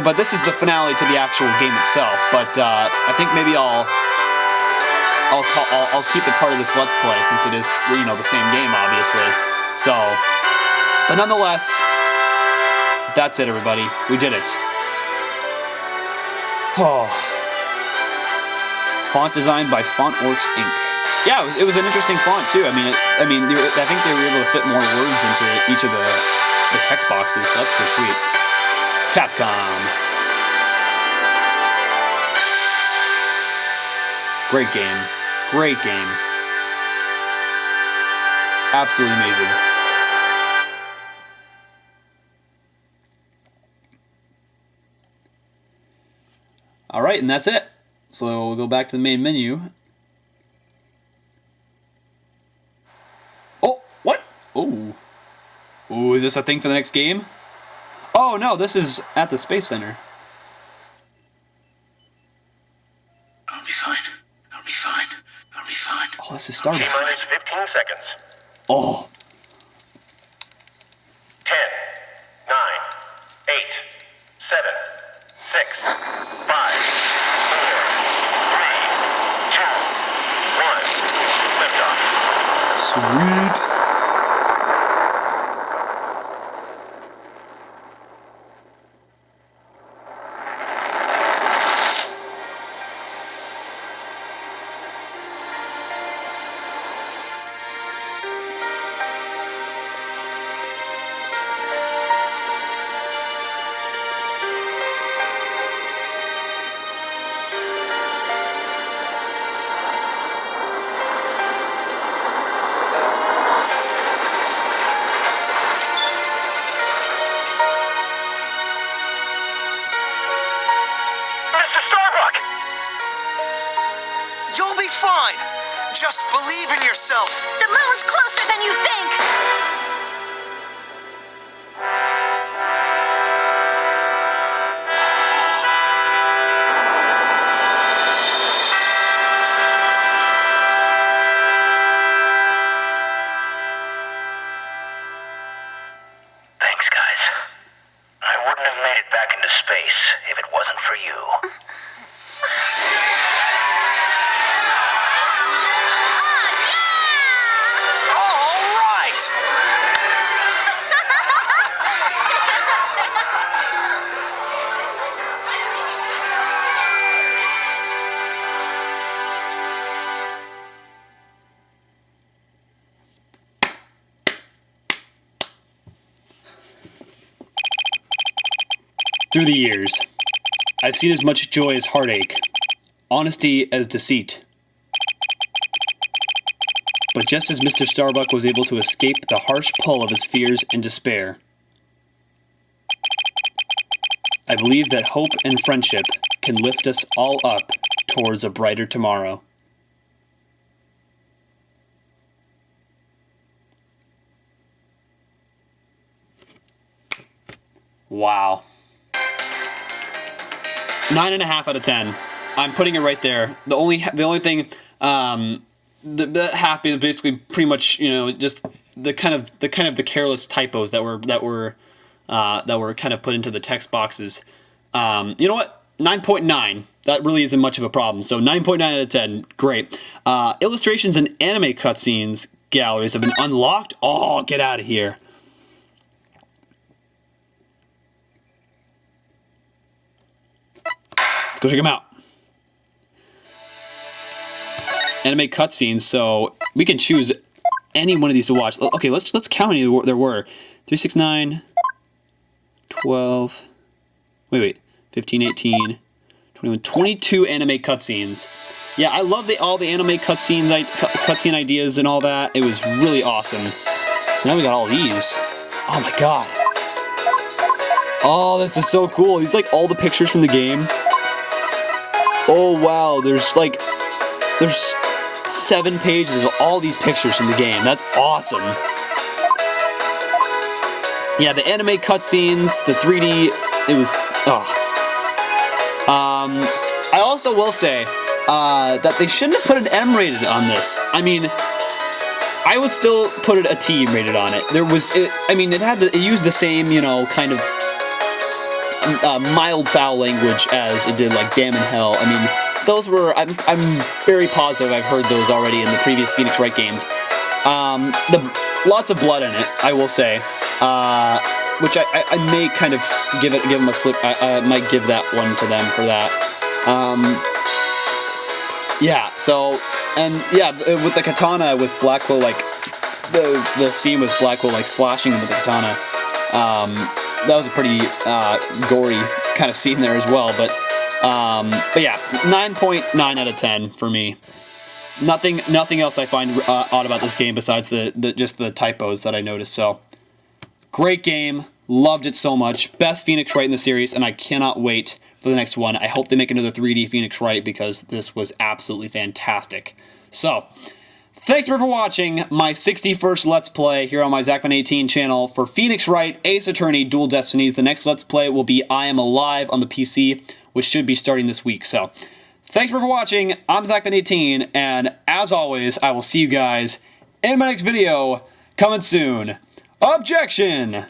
but this is the finale to the actual game itself. But I think maybe I'll keep it part of this Let's Play, since it is, you know, the same game, obviously. So, but nonetheless, that's it, everybody. We did it. Oh. Font designed by FontWorks Inc. Yeah, it was an interesting font too. I think they were able to fit more words into each of the text boxes, so that's pretty sweet. Capcom. Great game. Great game. Absolutely amazing. Alright, and that's it. So we'll go back to the main menu. Oh, what? Oh. Ooh, is this a thing for the next game? Oh no, this is at the Space Center. I'll be fine. I'll be fine. I'll be fine. Oh, this is starting. T-minus 15 seconds. Oh. 10, 9, 8, 7, 6, 5, 4, 3, 2, 1. Liftoff. Sweet. You'll be fine. Just believe in yourself. The moon's closer than you think! Thanks, guys. I wouldn't have made it back into space if it wasn't for you. Through the years, I've seen as much joy as heartache, honesty as deceit. But just as Mr. Starbuck was able to escape the harsh pull of his fears and despair, I believe that hope and friendship can lift us all up towards a brighter tomorrow. Wow. 9.5 out of 10. I'm putting it right there. The only thing, the half is basically pretty much, just the kind of the careless typos that were kind of put into the text boxes. You know what? 9.9. That really isn't much of a problem. So 9.9 out of 10. Great. Illustrations and anime cutscenes galleries have been unlocked. Oh, get out of here. Let's go check them out. Anime cutscenes, so we can choose any one of these to watch. Okay, let's count how many there were. 3, 6, 9, 12, wait, 15, 18, 21, 22 anime cutscenes. Yeah, I love all the anime cutscenes, cutscene ideas and all that. It was really awesome. So now we got all these. Oh my god. Oh, this is so cool. These like all the pictures from the game. Oh wow, there's 7 pages of all these pictures from the game. That's awesome. Yeah, the anime cutscenes, the 3D, it was, I also will say that they shouldn't have put an M rated on this. I mean, I would still put it a T rated on it. It used the same, kind of mild foul language as it did like Damn in Hell. I mean, those were, I'm very positive I've heard those already in the previous Phoenix Wright games. Lots of blood in it, I will say, which I may kind of give them a slip. I might give that one to them for that. With the katana with Blackwell, like the scene with Blackwell like slashing him with the katana, that was a pretty gory kind of scene there as well. But yeah, 9.9 out of 10 for me. Nothing else I find odd about this game besides just the typos that I noticed. So, great game. Loved it so much. Best Phoenix Wright in the series, and I cannot wait for the next one. I hope they make another 3D Phoenix Wright because this was absolutely fantastic. So, thanks for watching my 61st Let's Play here on my Zachman18 channel for Phoenix Wright, Ace Attorney, Dual Destinies. The next Let's Play will be I Am Alive on the PC, which should be starting this week. So, thanks for watching. I'm Zachman18, and as always, I will see you guys in my next video coming soon. Objection!